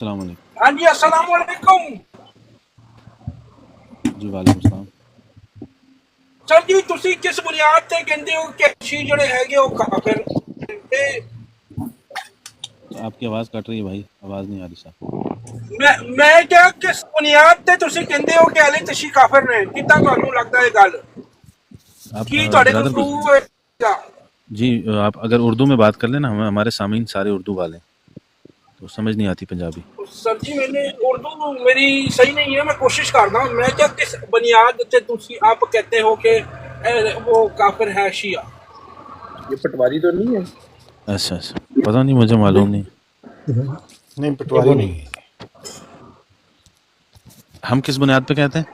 السلام علیکم. ہاں جی السلام علیکم. جی وعلیکم السلام. سر جی تسی کس بنیاد تے کہندے ہو کہ اچھی جڑے ہے وہ کافر تے آپ کی آواز کٹ رہی ہے بھائی, آواز نہیں آ رہی صاحب. میں کیا کس بنیاد تے تسی کہندے ہو کہ اہل تشیع کافر نے کتا تانوں لگدا ہے گل آپ کی تواڈے کو برادر پروف ہے؟ جی آپ اگر اردو میں بات کر لیں نا, ہمارے سامعین سارے اردو والے ہیں تو سمجھ نہیں آتی پنجابی. سر جی میں نے اردو میری صحیح نہیں ہے, میں کوشش کرنا ہوں. میں کیا کس بنیاد تے تسی آپ کہتے ہو کہ وہ کافر ہے شیعہ؟ یہ پٹواری تو نہیں ہے؟ اچھا اچھا, پتہ نہیں, مجھے معلوم نہیں. نہیں یہ پٹواری بولو. نہیں ہے. ہم کس بنیاد پہ کہتے ہیں؟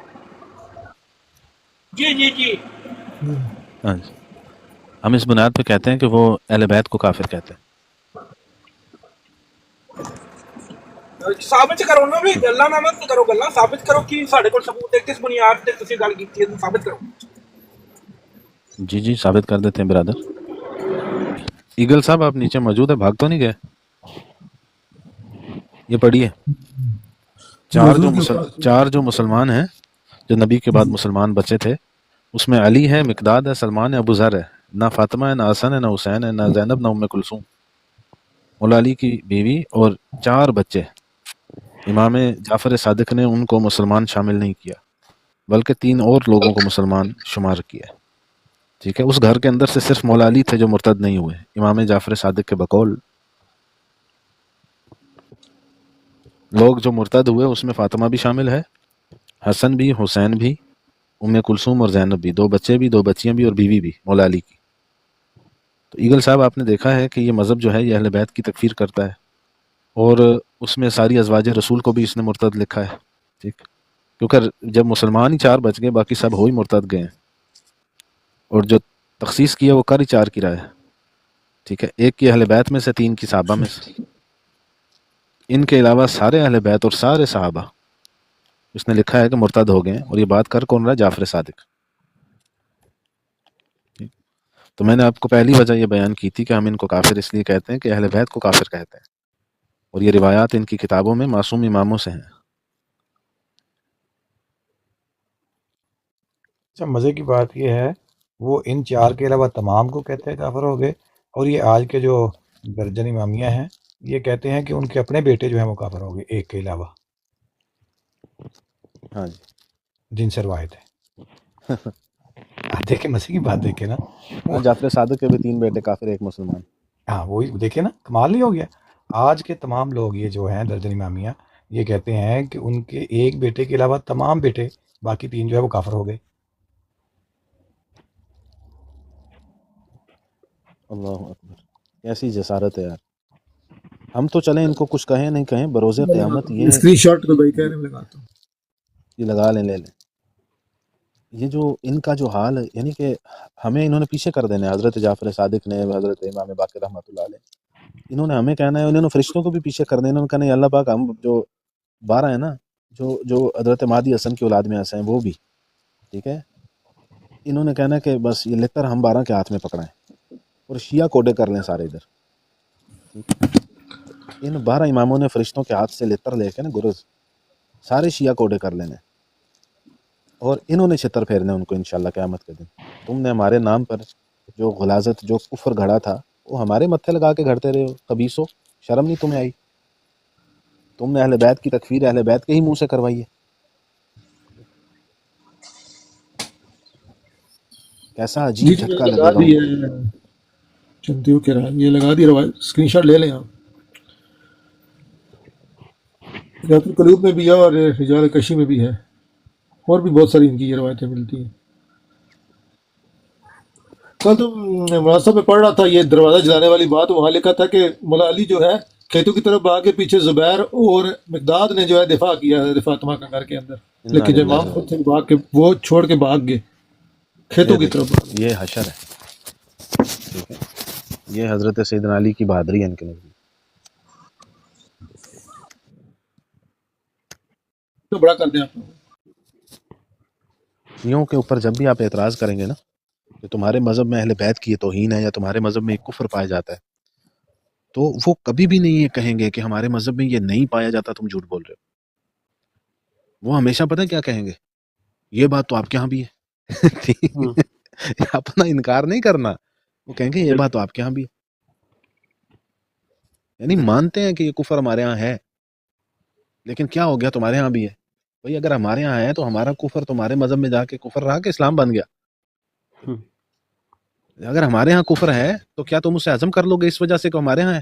جی جی جی ہاں جی, ہم اس بنیاد پہ کہتے ہیں کہ وہ اہل بیت کو کافر کہتے ہیں. ثابت کرو نا بھی, گلاں نہ مت کرو, گلاں ثابت کرو کہ ساڈے کول ثبوت ہے کس بنیاد تے تسی گل کیتی ہے, ثابت کرو. جی جی ثابت کر دیتے ہیں برادر. ایگل صاحب آپ نیچے موجود ہے, بھاگ تو نہیں گئے؟ یہ پڑھیے, چار جو مسلمان ہیں جو نبی کے بعد مسلمان بچے تھے, اس میں علی ہے, مقداد ہے, سلمان ہے, ابو ذر ہے. نہ فاطمہ ہے, نہ حسن ہے, نہ حسین ہے, نہ زینب, نہ ام کلثوم. مولا علی کی بیوی اور 4 بچے. امام جعفر صادق نے ان کو مسلمان شامل نہیں کیا بلکہ 3 اور لوگوں کو مسلمان شمار کیا. ٹھیک ہے, اس گھر کے اندر سے صرف مولا علی تھے جو مرتد نہیں ہوئے امام جعفر صادق کے بقول. لوگ جو مرتد ہوئے اس میں فاطمہ بھی شامل ہے, حسن بھی, حسین بھی, ام کلثوم اور زینب بھی, 2 بچے بھی, 2 بچیاں بھی اور بیوی بھی مولا علی کی. تو ایگل صاحب آپ نے دیکھا ہے کہ یہ مذہب جو ہے یہ اہل بیت کی تکفیر کرتا ہے, اور اس میں ساری ازواج رسول کو بھی اس نے مرتد لکھا ہے. ٹھیک, کیونکہ جب مسلمان ہی 4 بچ گئے باقی سب ہو ہی مرتد گئے ہیں, اور جو تخصیص کی ہے وہ کر ہی 4 کی رائے ہے. ٹھیک ہے, ایک کی اہل بیت میں سے, 3 کی صحابہ میں سے. ان کے علاوہ سارے اہل بیت اور سارے صحابہ اس نے لکھا ہے کہ مرتد ہو گئے, اور یہ بات کر کون رہا ہے؟ جعفر صادق. تو میں نے آپ کو پہلی وجہ یہ بیان کی تھی کہ ہم ان کو کافر اس لیے کہتے ہیں کہ اہل بیت کو کافر کہتے ہیں, اور یہ روایات ان کی کتابوں میں معصوم اماموں سے ہیں. اچھا مزے کی بات یہ ہے وہ ان 4 کے علاوہ تمام کو کہتے ہیں کافر ہو گئے, اور یہ آج کے جو درجن امامیہ ہیں یہ کہتے ہیں کہ ان کے اپنے بیٹے جو ہیں وہ کافر ہو گئے ایک کے علاوہ, ہاں جی. جن سے روایت ہے. دیکھیں مزے کی بات دیکھیں نا. ہاں, جعفر صادق کے بھی 3 بیٹے کافر, 1 مسلمان. ہاں وہی دیکھیں نا, کمال نہیں ہو گیا. آج کے تمام لوگ یہ جو ہیں درجن امامیہ یہ کہتے ہیں کہ ان کے ایک بیٹے کے علاوہ تمام بیٹے باقی 3 جو ہے وہ کافر ہو گئے. اللہ اکبر, کیسی جسارت ہے یار. ہم تو چلیں ان کو کچھ کہیں نہیں کہیں, بروز قیامت اسکرین شاٹ کو بھائی کہہ رہے ہیں لگاتا ہوں. یہ لگا لیں, لے لیں. یہ جو ان کا جو حال ہے, یعنی کہ ہمیں انہوں نے پیچھے کر دینا ہے. حضرت جعفر صادق نے, حضرت امام باقر رحمۃ اللہ علیہ, انہوں نے ہمیں کہنا ہے, انہوں نے فرشتوں کو بھی پیچھے کر دینا. انہوں نے کہنا ہے اللہ پاک ہم جو 12 ہیں نا, جو حضرت مہدی حسن کی اولاد میں ایسے ہیں وہ بھی. ٹھیک ہے, انہوں نے کہنا ہے کہ بس یہ لیتر ہم 12 کے ہاتھ میں پکڑائیں اور شیعہ کوڈے کر لیں سارے ادھر. ان 12 اماموں نے فرشتوں کے ہاتھ سے لیتر لے کے نا گرز سارے شیعہ کوڈے کر لینے, اور انہوں نے چھتر پھیرنے ان کو انشاءاللہ قیامت کے دن. تم نے ہمارے نام پر جو غلاظت, جو کفر گھڑا تھا وہ ہمارے متھے لگا کے گھڑتے رہے ہو. خبیثو, شرم نہیں تمہیں آئی؟ تم نے اہل بیت کی تکفیر اہل بیت کے ہی منہ سے کروائی ہے. کیسا جی عجیب جی میں جھٹکا لگا لگے گا دی ان کو. ہے, چلتی ہو کہہ رہا ہے, یہ لگا دی روایت, اسکرین شاٹ لے لیں آپ. رات القلوب میں بھی ہے اور رجال کشی میں بھی ہے, اور بھی بہت ساری ان کی یہ روایتیں ملتی ہیں. کل تو مناسب میں پڑھ رہا تھا یہ دروازہ جلانے والی بات, وہاں لکھا تھا کہ مولا علی جو ہے کھیتوں کی طرف بھاگ کے پیچھے زبیر اور مقداد نے جو ہے دفاع کیا حضرت فاطمہ کا گھر کے اندر, انا لیکن جب للہ امام خود سے بھاگ کے وہ چھوڑ کے بھاگ گئے, کھیتوں یہ کی دیکھیں, طرف بھاگ گئے. یہ حشر ہے. ٹھیک ہے, یہ حضرت سیدنا علی کی بہادری ہے ان کے نزدیک. تو بڑا کر دیں آپ. شیعوں کے اوپر جب بھی آپ اعتراض کریں گے نا کہ تمہارے مذہب میں اہل بیت کی توہین ہے یا تمہارے مذہب میں ایک کفر پایا جاتا ہے, تو وہ کبھی بھی نہیں یہ کہیں گے کہ ہمارے مذہب میں یہ نہیں پایا جاتا، تم جھوٹ بول رہے ہو۔ وہ ہمیشہ پتہ کیا کہیں گے، یہ بات تو آپ کے ہاں بھی ہے۔ ٹھیک؟ اپنا انکار نہیں کرنا، وہ کہیں گے یہ بات تو آپ کے ہاں بھی ہے، یعنی مانتے ہیں کہ یہ کفر ہمارے ہاں ہے، لیکن کیا ہو گیا تمہارے ہاں بھی ہے۔ بھئی اگر ہمارے ہاں ہے تو ہمارا کفر تمہارے مذہب میں جا کے کفر رہا کہ اسلام بن گیا؟ اگر ہمارے ہاں کفر ہے تو کیا تم اسے عزم کر لو گے اس وجہ سے کہ ہمارے ہاں ہے؟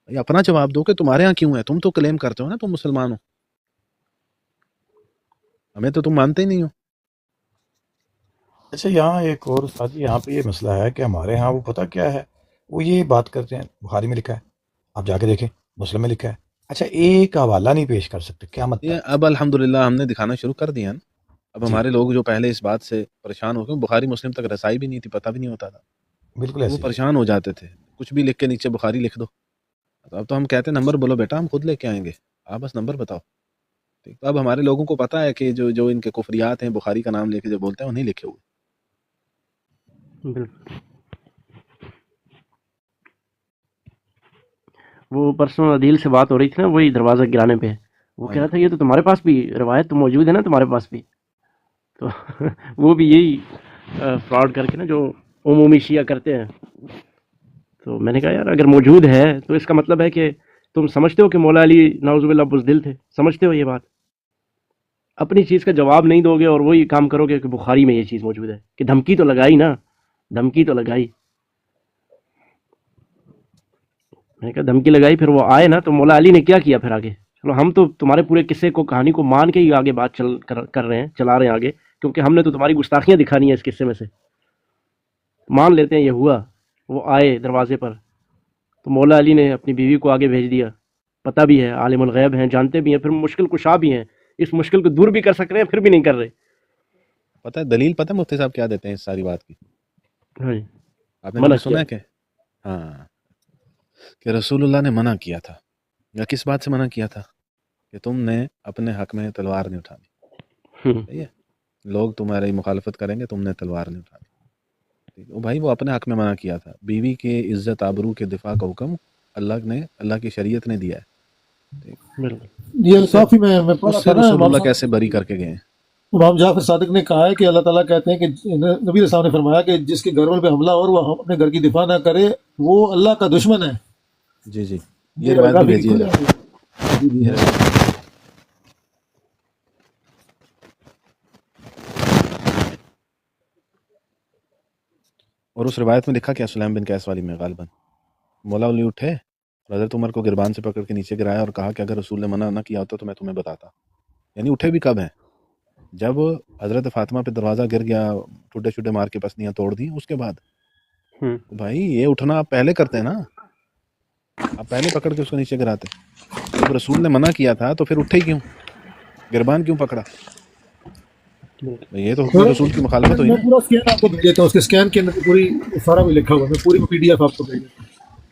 بھئی اپنا جواب دو کہ تمہارے ہاں کیوں ہے، تم تو کلیم کرتے ہو نا تم مسلمان ہو، ہمیں تو تم مانتے ہی نہیں ہو۔ اچھا یہاں ایک اور استاد جی، یہاں پہ یہ مسئلہ ہے کہ ہمارے ہاں وہ پتہ کیا ہے، وہ یہ بات کرتے ہیں بخاری میں لکھا ہے، آپ جا کے دیکھیں مسلم میں لکھا ہے، اچھا ایک حوالہ نہیں پیش کر سکتے، کیا مطلب؟ یہ اب الحمدللہ ہم نے دکھانا شروع کر دیا نا، اب جی ہمارے لوگ جو پہلے اس بات سے پریشان ہو گئے، بخاری مسلم تک رسائی بھی نہیں تھی، پتہ بھی نہیں ہوتا تھا، بالکل وہ ایسے ہی ہے۔ پریشان ہو جاتے تھے، کچھ بھی لکھ کے نیچے بخاری لکھ دو۔ اب تو ہم کہتے ہیں نمبر بولو بیٹا، ہم خود لے کے آئیں گے، آپ بس نمبر بتاؤ۔ ٹھیک، تو اب ہمارے لوگوں کو پتہ ہے کہ جو ان کے کفریات ہیں بخاری کا نام لے کے جو بولتے ہیں انہیں لکھے ہوئے۔ بالکل وہ پرسوں عدیل سے بات ہو رہی تھی نا، وہی دروازہ گرانے پہ، وہ کہہ رہا تھا یہ تو تمہارے پاس بھی روایت تو موجود ہے نا تمہارے پاس بھی، تو وہ بھی یہی فراڈ کر کے نا جو عمومی شیعہ کرتے ہیں۔ تو میں نے کہا یار اگر موجود ہے تو اس کا مطلب ہے کہ تم سمجھتے ہو کہ مولا علی نعوذ باللہ بزدل تھے، سمجھتے ہو یہ بات؟ اپنی چیز کا جواب نہیں دو گے اور وہی کام کرو گے کہ بخاری میں یہ چیز موجود ہے، کہ دھمکی تو لگائی نا، دھمکی تو لگائی۔ میں نے کہا دھمکی لگائی، پھر وہ آئے نا تو مولا علی نے کیا کیا پھر آگے؟ چلو ہم تو تمہارے پورے قصے کو کہانی کو مان کے ہی آگے بات کر رہے ہیں، چلا رہے ہیں آگے، کیونکہ ہم نے تو تمہاری گستاخیاں دکھانی ہیں اس قصے میں سے، مان لیتے ہیں یہ ہوا۔ وہ آئے دروازے پر تو مولا علی نے اپنی بیوی کو آگے بھیج دیا، پتہ بھی ہے عالم الغیب ہیں، جانتے بھی ہیں، پھر مشکل کشا بھی ہیں، اس مشکل کو دور بھی کر سک رہے ہیں، پھر بھی نہیں کر رہے۔ پتہ ہے دلیل، پتہ ہے مفتی صاحب کیا دیتے ہیں اس ساری بات کی؟ ہاں جی، آپ نے منع کبھی کیا۔ سنا ہے کہ ہاں کہ رسول اللہ نے منع کیا تھا، یا کس بات سے منع کیا تھا؟ کہ تم نے اپنے حق میں تلوار نہیں اٹھانی، صحیح ہے؟ لوگ تمہاری مخالفت کریں گے، تم نے تلوار نہیں اٹھانی۔ ٹھیک ہے بھائی، وہ اپنے حق میں منع کیا تھا، بیوی کے عزت آبرو کے دفاع کا حکم اللہ کی شریعت نے دیا ہے۔ ٹھیک، بالکل یہ اس سے کافی میں پڑھ رہا اس سے تھا نا، رسول امام اللہ کیسے بری کر کے گئے ہیں؟ امام جعفر صادق نے کہا ہے کہ اللہ تعالیٰ کہتے ہیں کہ نبی علیہ السلام نے فرمایا کہ جس کے گھر والے پہ حملہ اور وہ اپنے گھر کی دفاع نہ کرے وہ اللہ کا دشمن ہے۔ جی جی، یہ روایت بھی بھیجیے گا۔ جی جی یہ ہاں۔ اور اس روایت میں لکھا کیا سلیم بن قیس والی میں غالباً مولا علی اٹھے اور حضرت عمر کو گربان سے پکڑ کے نیچے گرایا اور کہا کہ اگر رسول نے منع نہ کیا ہوتا تو میں تمہیں بتاتا۔ یعنی اٹھے بھی کب ہیں؟ جب حضرت فاطمہ پہ دروازہ گر گیا، ٹوٹے چھوٹے مار کے پسلیاں توڑ دی، اس کے بعد بھائی یہ اٹھنا آپ پہلے کرتے ہیں نا، آپ پہلے پکڑ کے اس کو نیچے گراتے۔ جب رسول نے منع کیا تھا تو پھر اٹھے کیوں، گربان کیوں پکڑا؟ یہ تو حکم رسول کی مخالفت ہوئی میں نا۔ پورا اسکین آپ کو بھیج دیتا ہوں، اس کے اسکین کے اندر پوری سارا بھی لکھا ہوا ہے، میں پوری پی ڈی ایف آپ کو بھیج دیتا ہوں۔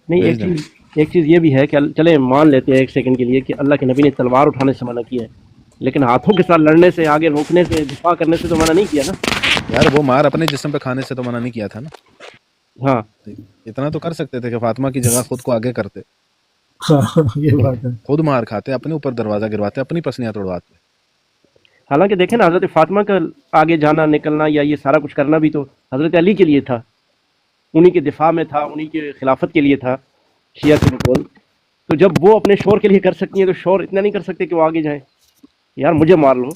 نہیں، بھیج دیں۔ ایک چیز یہ بھی ہے کہ چلے مان لیتے ہیں ایک سیکنڈ کے لیے کہ اللہ کے نبی نے تلوار اٹھانے سے منع کیا ہے، لیکن ہاتھوں کے ساتھ لڑنے سے، آگے روکنے سے، دفاع کرنے سے تو منع نہیں کیا نا۔ یار وہ مار اپنے جسم پہ کھانے سے تو منع نہیں کیا تھا نا، ہاں اتنا تو کر سکتے تھے کہ فاطمہ کی جگہ خود کو آگے کرتے، ہاں یہ بات ہے۔ خود مار کھاتے، اپنے اوپر دروازہ گرواتے، اپنی پسلیاں توڑواتے۔ حالانکہ دیکھیں نا حضرت فاطمہ کا آگے جانا نکلنا یا یہ سارا کچھ کرنا بھی تو حضرت علی کے لیے تھا، انہی کے دفاع میں تھا، انہی کے خلافت کے لیے تھا شیعہ کے بقول۔ تو جب وہ اپنے شور کے لیے کر سکتی ہیں تو شور اتنا نہیں کر سکتے کہ وہ آگے جائیں، یار مجھے مار لو۔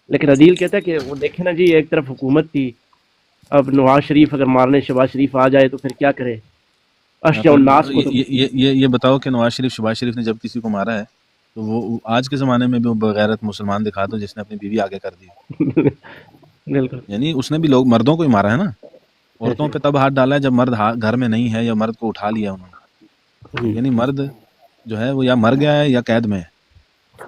لیکن عدیل کہتا ہے کہ وہ دیکھیں نا جی، ایک طرف حکومت تھی، اب نواز شریف اگر مارنے شہباز شریف آ جائے تو پھر کیا کرے؟ اشجع الناس کو تو یہ بتاؤ کہ نواز شریف شہباز شریف نے جب کسی کو مارا ہے تو وہ آج کے زمانے میں بھی وہ بغیرت مسلمان دکھا دو جس نے اپنی بیوی آگے کر دی، بالکل یعنی اس نے بھی لوگ مردوں کو ہی مارا ہے نا، عورتوں پہ تب ہاتھ ڈالا ہے جب مرد گھر میں نہیں ہے یا مرد کو اٹھا لیا انہوں نے، یعنی مرد جو ہے وہ یا مر گیا ہے یا قید میں ہے،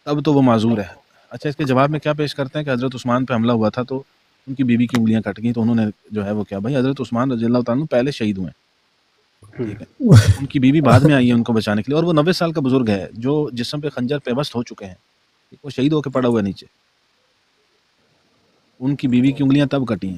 تب تو وہ معذور ہے۔ اچھا، اس کے جواب میں کیا پیش کرتے ہیں کہ حضرت عثمان پہ حملہ ہوا تھا تو ان کی بیوی کی انگلیاں کٹ گئیں، تو انہوں نے جو ہے وہ کیا، بھائی حضرت عثمان رضی اللہ تعالیٰ عنہ پہلے شہید ہوئے ہیں، ٹھیک ہے، ان کی بیوی بعد میں آئی ہے ان کو بچانے کے لیے، اور وہ 90 سال کا بزرگ ہے جو جسم پہ خنجر پیوست ہو چکے ہیں، وہ شہید ہو کے پڑا ہوا ہے نیچے، ان کی بیوی کی انگلیاں تب کٹی ہیں۔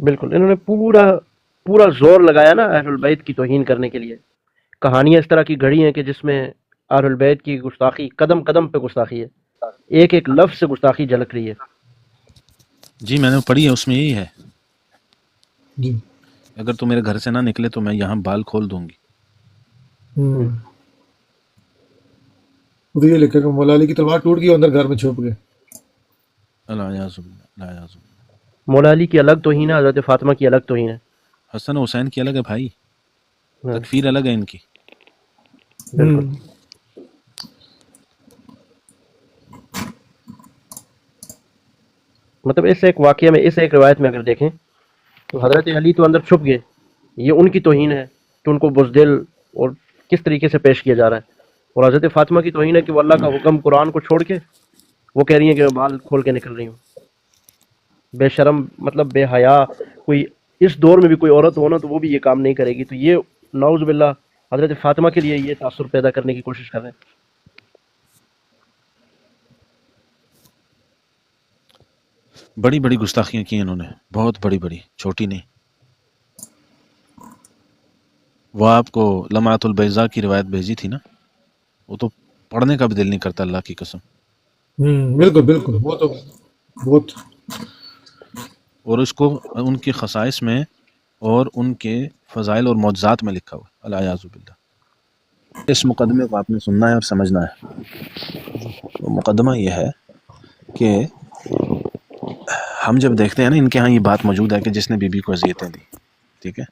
بالکل انہوں نے پورا پورا زور لگایا نا اہل البیت کی توہین کرنے کے لیے. کہانیاں اس طرح کی گھڑی ہیں کہ جس میں اہل البیت کی گستاخی قدم قدم پہ گستاخی ہے، ایک ایک لفظ سے گستاخی جھلک رہی ہے. جی میں نے پڑھی ہے، اس میں یہی ہے، جی اگر تو میرے گھر سے نہ نکلے تو میں یہاں بال کھول دوں گی. تو یہ لکھا کہ مولا علی کی تلوار ٹوٹ گئی، اندر گھر میں چھپ گئے. الیاذ باللہ، الیاذ باللہ. مولا علی کی الگ توہین ہے، حضرت فاطمہ کی الگ توہین ہے. حسن و حسین کی الگ ہے بھائی، ہاں، تکفیر الگ ہے ان کی. بالکل. مطلب اس ایک واقعے میں، اس ایک روایت میں اگر دیکھیں تو حضرت علی تو اندر چھپ گئے، یہ ان کی توہین ہے کہ ان کو بزدل اور کس طریقے سے پیش کیا جا رہا ہے. اور حضرت فاطمہ کی توہین ہے کہ وہ اللہ کا حکم قرآن کو چھوڑ کے وہ کہہ رہی ہیں کہ میں بال کھول کے نکل رہی ہوں. بے شرم، مطلب بے حیا. کوئی اس دور میں بھی کوئی عورت ہو نا تو وہ بھی یہ کام نہیں کرے گی. تو یہ نعوذ باللہ حضرت فاطمہ کے لیے یہ تاثر پیدا کرنے کی کوشش کر رہے ہیں. بڑی بڑی گستاخیاں کی انہوں نے، بہت بڑی بڑی، چھوٹی نہیں. وہ آپ کو لمعۃ البیضاء کی روایت بھیجی تھی نا، وہ تو پڑھنے کا بھی دل نہیں کرتا، اللہ کی قسم. بالکل بالکل، وہ تو بہت. اور اس کو ان کی خصائص میں اور ان کے فضائل اور معجزات میں لکھا ہوا ہے، الیاذ باللہ. اس مقدمے کو آپ نے سننا ہے اور سمجھنا ہے. وہ مقدمہ یہ ہے کہ ہم جب دیکھتے ہیں نا ان کے ہاں یہ بات موجود ہے کہ جس نے بی بی کو اذیتیں دی، ٹھیک ہے،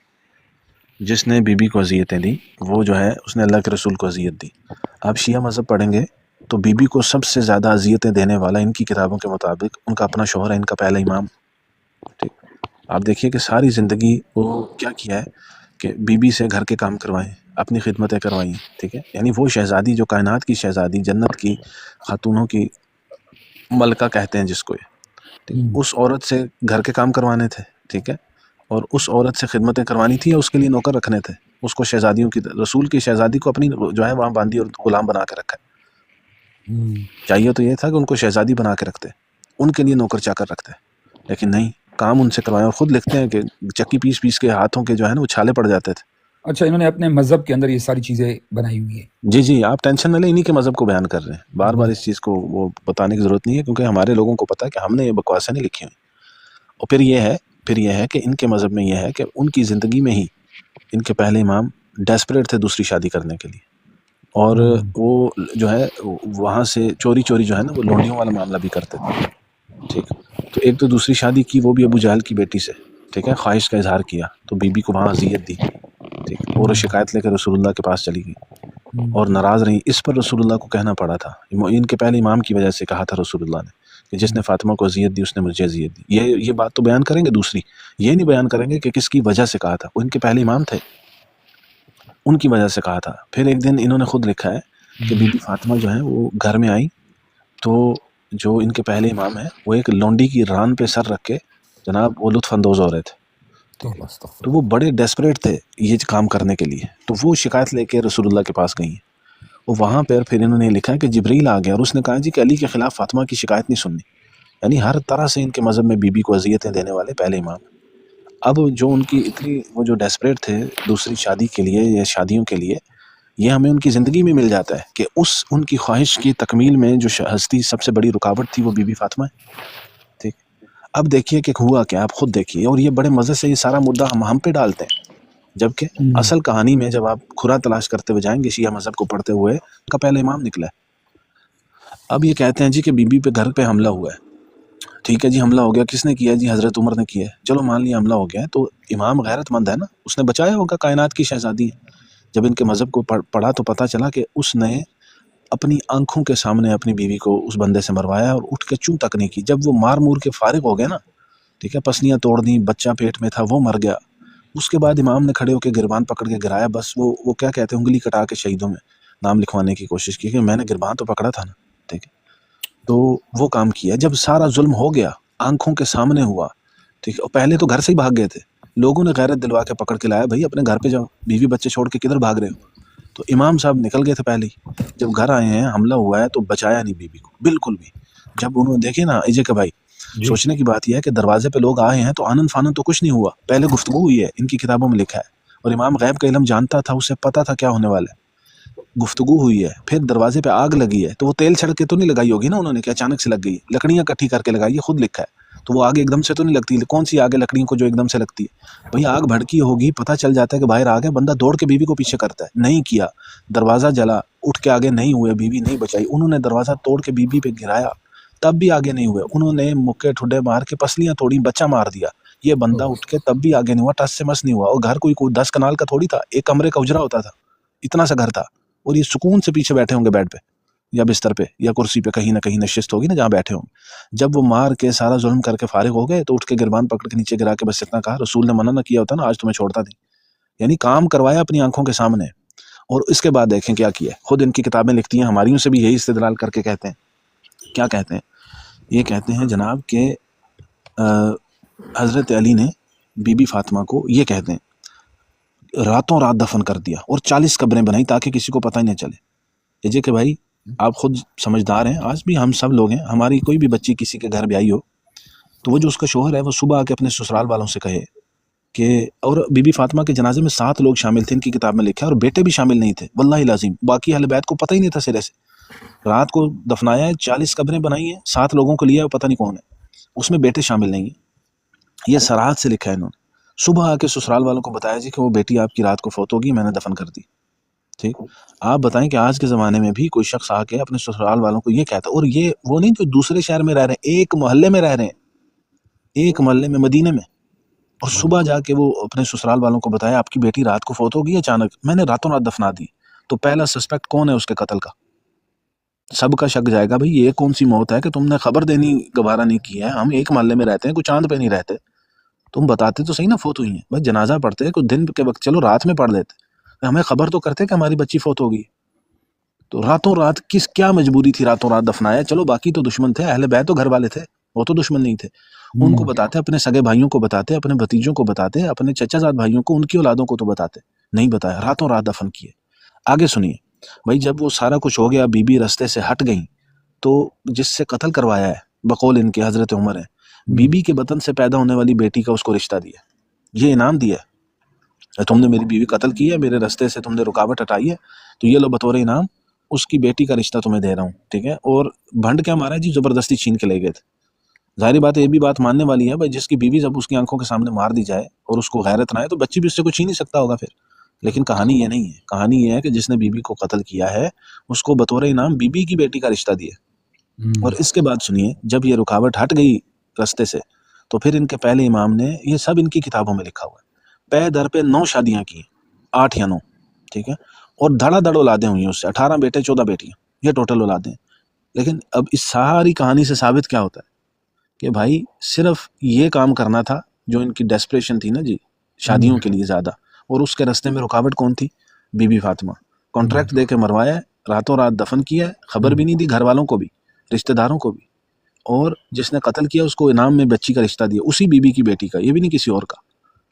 جس نے بی بی کو اذیتیں دی وہ جو ہے اس نے اللہ کے رسول کو اذیت دی. آپ شیعہ مذہب پڑھیں گے تو بی بی کو سب سے زیادہ اذیتیں دینے والا ان کی کتابوں کے مطابق ان کا اپنا شوہر ہے، ان کا پہلا امام. ٹھیک، آپ دیکھیے کہ ساری زندگی وہ کیا ہے کہ بی بی سے گھر کے کام کروائیں، اپنی خدمتیں کروائیں. ٹھیک ہے، یعنی وہ شہزادی جو کائنات کی شہزادی، جنت کی خاتونوں کی ملکہ کہتے ہیں جس کو، اس عورت سے گھر کے کام کروانے تھے. ٹھیک ہے، اور اس عورت سے خدمتیں کروانی تھی یا اس کے لیے نوکر رکھنے تھے. اس کو شہزادیوں کی، رسول کی شہزادی کو اپنی جو ہے وہاں باندھی اور غلام بنا کے رکھا. چاہیے تو یہ تھا کہ ان کو شہزادی بنا کے رکھتے، ان کے لیے نوکر چاکر رکھتے، لیکن نہیں، کام ان سے کروائے. اور خود لکھتے ہیں کہ چکی پیس پیس کے ہاتھوں کے جو ہے نا وہ چھالے پڑ جاتے تھے. اچھا، انہوں نے اپنے مذہب کے اندر یہ ساری چیزیں بنائی ہوئی ہیں. جی آپ ٹینشن نہ لیں، انہی کے مذہب کو بیان کر رہے ہیں. بار بار اس چیز کو وہ بتانے کی ضرورت نہیں ہے، کیونکہ ہمارے لوگوں کو پتہ ہے کہ ہم نے یہ بکواسیں نہیں لکھی ہوئی. اور پھر یہ ہے کہ ان کے مذہب میں یہ ہے کہ ان کی زندگی میں ہی ان کے پہلے امام ڈیسپریٹ تھے دوسری شادی کرنے کے لیے، اور وہ جو ہے وہاں سے چوری جو ہے نا وہ لونڈیوں والا معاملہ بھی کرتے تھے. ٹھیک، تو ایک تو دوسری شادی کی وہ بھی ابو جہل کی بیٹی سے. ٹھیک ہے، خواہش کا اظہار کیا تو بی بی کو وہاں اذیت دی. ٹھیک، اور شکایت لے کے رسول اللہ کے پاس چلی گئی اور ناراض رہی. اس پر رسول اللہ کو کہنا پڑا تھا، ان کے پہلے امام کی وجہ سے کہا تھا رسول اللہ نے کہ جس نے فاطمہ کو اذیت دی اس نے مجھے اذیت دی. یہ بات تو بیان کریں گے دوسری، یہ نہیں بیان کریں گے کہ کس کی وجہ سے کہا تھا. وہ ان کے پہلے امام تھے، ان کی وجہ سے کہا تھا. پھر ایک دن انہوں نے خود لکھا ہے کہ بی بی فاطمہ جو ہے وہ گھر میں آئی تو جو ان کے پہلے امام ہیں وہ ایک لونڈی کی ران پہ سر رکھ کے جناب وہ لطف اندوز ہو رہے تھے. تو وہ بڑے ڈیسپریٹ تھے یہ کام کرنے کے لیے، تو وہ شکایت لے کے رسول اللہ کے پاس گئی. اور وہاں پھر انہوں نے لکھا ہے کہ جبریل آ گیا اور اس نے کہا جی کہ علی کے خلاف فاطمہ کی شکایت نہیں سننی. یعنی ہر طرح سے ان کے مذہب میں بی بی کو اذیتیں دینے والے پہلے امام. اب جو ان کی اتنی وہ جو ڈیسپریٹ تھے دوسری شادی کے لیے یا شادیوں کے لیے، یہ ہمیں ان کی زندگی میں مل جاتا ہے کہ ان کی خواہش کی تکمیل میں جو ہستی سب سے بڑی رکاوٹ تھی وہ بی بی فاطمہ ہے. ٹھیک، اب دیکھیے کہ ہوا کیا، آپ خود دیکھیے. اور یہ بڑے مزے سے یہ سارا مدعا ہم پہ ڈالتے ہیں، جبکہ اصل کہانی میں جب آپ کھرا تلاش کرتے ہوئے جائیں گے شیعہ مذہب کو پڑھتے ہوئے کا پہلے امام نکلا ہے. اب یہ کہتے ہیں جی کہ بی بی پہ گھر پہ حملہ ہوا ہے. ٹھیک ہے جی، حملہ ہو گیا، کس نے کیا؟ جی حضرت عمر نے کیا ہے. چلو مان لیا حملہ ہو گیا ہے، تو امام غیرت مند ہے نا، اس نے بچایا ہوگا، کائنات کی شہزادی ہے. جب ان کے مذہب کو پڑھا تو پتہ چلا کہ اس نے اپنی آنکھوں کے سامنے اپنی بیوی کو اس بندے سے مروایا اور اٹھ کے چوں تک نہیں کی. جب وہ مار مور کے فارغ ہو گئے نا، ٹھیک ہے، پسلیاں توڑ دیں، بچہ پیٹ میں تھا وہ مر گیا. اس کے بعد امام نے کھڑے ہو کے گربان پکڑ کے گرایا. بس وہ کیا کہتے ہیں، انگلی کٹا کے شہیدوں میں نام لکھوانے کی کوشش کی کہ میں نے گربان تو پکڑا تھا نا. ٹھیک ہے، تو وہ کام کیا. جب سارا ظلم ہو گیا آنکھوں کے سامنے ہوا، ٹھیک ہے، اور پہلے تو گھر سے ہی بھاگ گئے تھے، لوگوں نے غیرت دلوا کے پکڑ کے لایا، بھائی اپنے گھر پہ جاؤ، بیوی بچے چھوڑ کے کدھر بھاگ رہے ہو. تو امام صاحب نکل گئے تھے پہلے ہی. جب گھر آئے ہیں حملہ ہوا ہے تو بچایا نہیں بیوی کو بالکل بھی. جب انہوں نے دیکھے نا ایجے کہ بھائی سوچنے کی بات یہ ہے کہ دروازے پہ لوگ آئے ہیں تو آنن فانن تو کچھ نہیں ہوا، پہلے گفتگو ہوئی ہے، ان کی کتابوں میں لکھا ہے، اور امام غیب کا علم جانتا تھا، اسے پتا تھا کیا ہونے والا ہے، گفتگو ہوئی ہے، پھر دروازے پہ آگ لگی ہے تو وہ تیل چھڑک کے تو نہیں لگائی ہوگی نا انہوں نے کہ اچانک سے لگ گئی، لکڑیاں اکٹھی کر کے لگائی ہے، خود لکھا ہے، تو وہ آگ ایک دم سے تو نہیں لگتی، کون سی آگ ہے لکڑیوں کو جو ایک دم سے لگتی ہے؟ بھئی آگ بھڑکی ہوگی، پتہ چل جاتا ہے کہ باہر آگ ہے، بندہ دوڑ کے بیوی کو پیچھے کرتا ہے، نہیں کیا، دروازہ جلا، اٹھ کے آگے نہیں ہوئے، بیوی نہیں بچائی، انہوں نے دروازہ توڑ کے بیوی پہ گرایا، تب بھی آگے نہیں ہوئے، انہوں نے مکے ٹھڈے مار کے پسلیاں توڑی، بچہ مار دیا، یہ بندہ اٹھ کے تب بھی آگے نہیں ہوا، ٹس سے مس نہیں ہوا، اور گھر کوئی 10 کنال کا تھوڑی تھا، ایک کمرے کا اجرا ہوتا تھا، اتنا سا گھر تھا، اور یہ سکون سے پیچھے بیٹھے ہوں گے بیڈ پہ یا بستر پہ یا کرسی پہ، کہیں نہ کہیں نشست ہوگی نا جہاں بیٹھے ہوں گے۔ جب وہ مار کے سارا ظلم کر کے فارغ ہو گئے تو اٹھ کے گربان پکڑ کے نیچے گرا کے بس اتنا کہا، رسول نے منع نہ کیا ہوتا نا آج تمہیں چھوڑتا نہیں، یعنی کام کروایا اپنی آنکھوں کے سامنے۔ اور اس کے بعد دیکھیں کیا کیا، خود ان کی کتابیں لکھتی ہیں، ہماریوں سے بھی یہی استدلال کر کے کہتے ہیں، کیا کہتے ہیں؟ یہ کہتے ہیں جناب کہ حضرت علی نے بی بی فاطمہ کو، یہ کہتے ہیں، راتوں رات دفن کر دیا اور 40 قبریں بنائی تاکہ کسی کو پتہ ہی نہ چلے۔ یہ کہ بھائی آپ خود سمجھدار ہیں، آج بھی ہم سب لوگ ہیں، ہماری کوئی بھی بچی کسی کے گھر بیائی ہو تو وہ جو اس کا شوہر ہے وہ صبح آ کے اپنے سسرال والوں سے کہے کہ، اور بی بی فاطمہ کے جنازے میں 7 لوگ شامل تھے، ان کی کتاب میں لکھا ہے، اور بیٹے بھی شامل نہیں تھے، واللہ العظیم، باقی اہل بیت کو پتہ ہی نہیں تھا سرے سے، رات کو دفنایا ہے، 40 قبریں بنائی ہیں، 7 لوگوں کو لیا ہے، پتہ نہیں کون ہے، اس میں بیٹے شامل نہیں ہیں، یہ سراحت سے لکھا ہے انہوں نے۔ صبح آ کے سسرال والوں کو بتایا جی کہ وہ بیٹی آپ کی رات کو فوت ہوگی، میں نے دفن کر دی، ٹھیک۔ آپ بتائیں کہ آج کے زمانے میں بھی کوئی شخص آ کے اپنے سسرال والوں کو یہ کہتا ہے، اور یہ وہ نہیں جو دوسرے شہر میں رہ رہے ہیں، ایک محلے میں رہ رہے ہیں، ایک محلے میں، مدینے میں، اور صبح جا کے وہ اپنے سسرال والوں کو بتایا آپ کی بیٹی رات کو فوت ہوگی، اچانک میں نے راتوں رات دفنا دی، تو پہلا سسپیکٹ کون ہے اس کے قتل کا؟ سب کا شک جائے گا بھئی یہ کون سی موت ہے کہ تم نے خبر دینی گوارا نہیں کی ہے، ہم ایک محلے میں رہتے ہیں، کوئی چاند پہ نہیں رہتے، تم بتاتے تو صحیح نا فوت ہوئی ہیں، بھائی جنازہ پڑھتے کچھ دن کے وقت، چلو رات میں پڑھ لیتے، ہمیں خبر تو کرتے کہ ہماری بچی فوت ہوگی، تو راتوں رات کیا مجبوری تھی راتوں رات دفنایا؟ چلو باقی تو دشمن تھے، اہل بیت تو گھر والے تھے، وہ تو دشمن نہیں تھے، ان کو بتاتے، اپنے سگے بھائیوں کو بتاتے، اپنے بھتیجوں کو بتاتے، اپنے چچا زاد بھائیوں کو، ان کی اولادوں کو تو بتاتے، نہیں بتایا، راتوں رات دفن کیے۔ آگے سنیے بھائی، جب وہ سارا کچھ ہو گیا، بی بی رستے سے ہٹ گئیں، تو جس سے قتل کروایا ہے بقول ان کے حضرت عمر ہے، بی بی کے بطن سے پیدا ہونے والی بیٹی کا اس کو رشتہ دیا، یہ انعام دیا ہے، تم نے میری بیوی قتل کی ہے، میرے رستے سے تم نے رکاوٹ ہٹائی ہے، تو یہ لو بطور انعام اس کی بیٹی کا رشتہ تمہیں دے رہا ہوں، ٹھیک ہے۔ اور بھنڈ کیا مارا ہے جی؟ زبردستی چھین کے لے گئے تھے۔ ظاہری بات ہے، یہ بھی بات ماننے والی ہے بھائی، جس کی بیوی جب اس کی آنکھوں کے سامنے مار دی جائے اور اس کو غیرت نہ آئے تو بچی بھی اس سے کچھ چھین نہیں سکتا ہوگا پھر، لیکن کہانی یہ نہیں ہے، کہانی یہ ہے کہ جس نے بیوی کو قتل کیا ہے اس کو بطور انعام بیوی کی بیٹی کا رشتہ دیا۔ اور اس کے بعد سنیے، جب یہ رکاوٹ ہٹ گئی رستے سے تو پھر ان کے پہلے امام نے، یہ سب ان کی کتابوں میں لکھا ہوا ہے، پے در پہ 9 شادیاں کی، 8 یا 9، ٹھیک ہے، اور دھڑا دھڑ اولادیں ہوئی ہیں اس سے، 18 بیٹے 14 بیٹیاں، یہ ٹوٹل اولادیں۔ لیکن اب اس ساری کہانی سے ثابت کیا ہوتا ہے کہ بھائی صرف یہ کام کرنا تھا جو ان کی ڈیسپریشن تھی نا جی، شادیوں کے لیے زیادہ، اور اس کے رستے میں رکاوٹ کون تھی؟ بی بی فاطمہ، کانٹریکٹ دے کے مروایا ہے، راتوں رات دفن کیا ہے، خبر بھی نہیں دی گھر والوں کو بھی، رشتہ داروں کو بھی، اور جس نے قتل کیا اس کو انعام میں بچی کا رشتہ دیا، اسی بی بی کی بیٹی کا، یہ بھی نہیں کسی اور کا،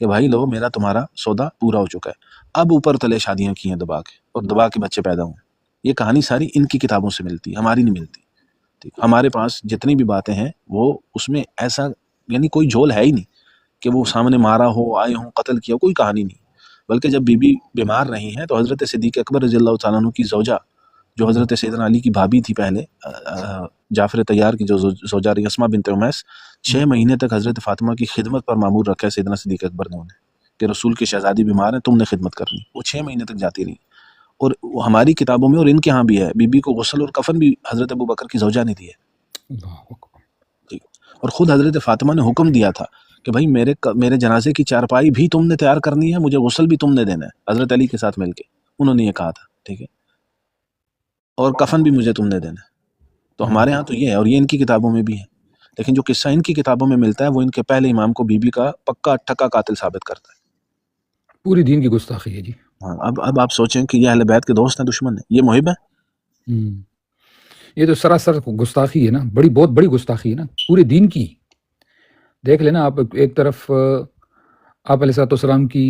کہ بھائی لو میرا تمہارا سودا پورا ہو چکا ہے، اب اوپر تلے شادیاں کی ہیں دبا کے، اور دبا کے بچے پیدا ہوئے۔ یہ کہانی ساری ان کی کتابوں سے ملتی ہے، ہماری نہیں ملتی، ٹھیک۔ ہمارے پاس جتنی بھی باتیں ہیں وہ اس میں ایسا یعنی کوئی جھول ہے ہی نہیں کہ وہ سامنے مارا ہو، آئے ہوں، قتل کیا ہو، کوئی کہانی نہیں، بلکہ جب بی بی بیمار رہی ہیں تو حضرت صدیق اکبر رضی اللہ تعالیٰ عنہ کی زوجہ، جو حضرت سیدنا علی کی بھابھی تھی پہلے، جعفر طیار کی جو زوجہ رہی، اسماء بنت امیس، 6 مہینے تک حضرت فاطمہ کی خدمت پر معمور رکھا ہے سیدنا صدیق اکبر نے انہیں، کہ رسول کی شہزادی بیمار ہیں، تم نے خدمت کرنی، وہ 6 مہینے تک جاتی رہی۔ اور ہماری کتابوں میں اور ان کے ہاں بھی ہے، بی بی کو غسل اور کفن بھی حضرت ابو بکر کی زوجہ نے دی ہے، ٹھیک۔ اور خود حضرت فاطمہ نے حکم دیا تھا کہ بھائی میرے جنازے کی چارپائی بھی تم نے تیار کرنی ہے، مجھے غسل بھی تم نے دینا ہے، حضرت علی کے ساتھ مل کے انہوں نے یہ کہا تھا، ٹھیک ہے، اور کفن بھی مجھے تم نے دینا ہے۔ تو ہمارے ہاں تو یہ ہے، اور یہ ان کی کتابوں میں بھی ہے، لیکن جو قصہ ان کی کتابوں میں ملتا ہے وہ ان کے پہلے امام کو بی بی کا پکا ٹھکا قاتل ثابت کرتا ہے۔ پوری دین کی گستاخی ہے جی۔ ہاں، اب آپ سوچیں کہ یہ اہل بیت کے دوست ہیں، دشمن ہیں، یہ محب ہیں؟ یہ تو سراسر گستاخی ہے نا، بہت بڑی گستاخی ہے نا پورے دین کی۔ دیکھ لینا آپ، ایک طرف آپ علیہ السلام کی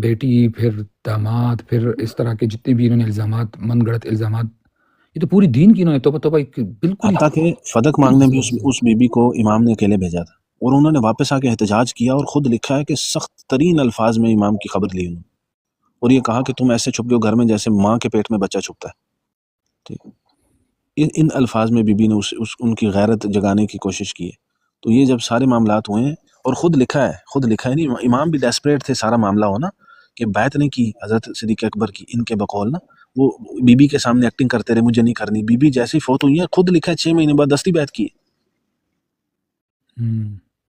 بیٹی، پھر داماد، پھر اس طرح کے جتنے بھی انہوں نے الزامات، من گڑت الزامات، یہ تو پوری دین کی انہوں نے توبہ توبہ بالکل حتیٰ کہ فدق مانگنے بھی اس بی بی کو امام نے اکیلے بھیجا تھا، اور انہوں نے واپس آ کے احتجاج کیا اور خود لکھا ہے کہ سخت ترین الفاظ میں امام کی خبر لی انہوں نے، اور یہ کہا کہ تم ایسے چھپ گئے گھر میں جیسے ماں کے پیٹ میں بچہ چھپتا ہے. ٹھیک ہے، ان الفاظ میں بی بی نے ان کی غیرت جگانے کی کوشش کی ہے. تو یہ جب سارے معاملات ہوئے ہیں، اور خود لکھا ہے نہیں، امام بھی ڈیسپریٹ تھے سارا معاملہ ہونا کہ بیعت نہیں کی حضرت صدیق اکبر کی، ان کے بقول نا وہ بی بی کے سامنے ایکٹنگ کرتے رہے مجھے نہیں کرنی. بی بی جیسے ہی فوت ہوئی ہے خود لکھا ہے 6 مہینے بعد دستی بیعت کی ہے.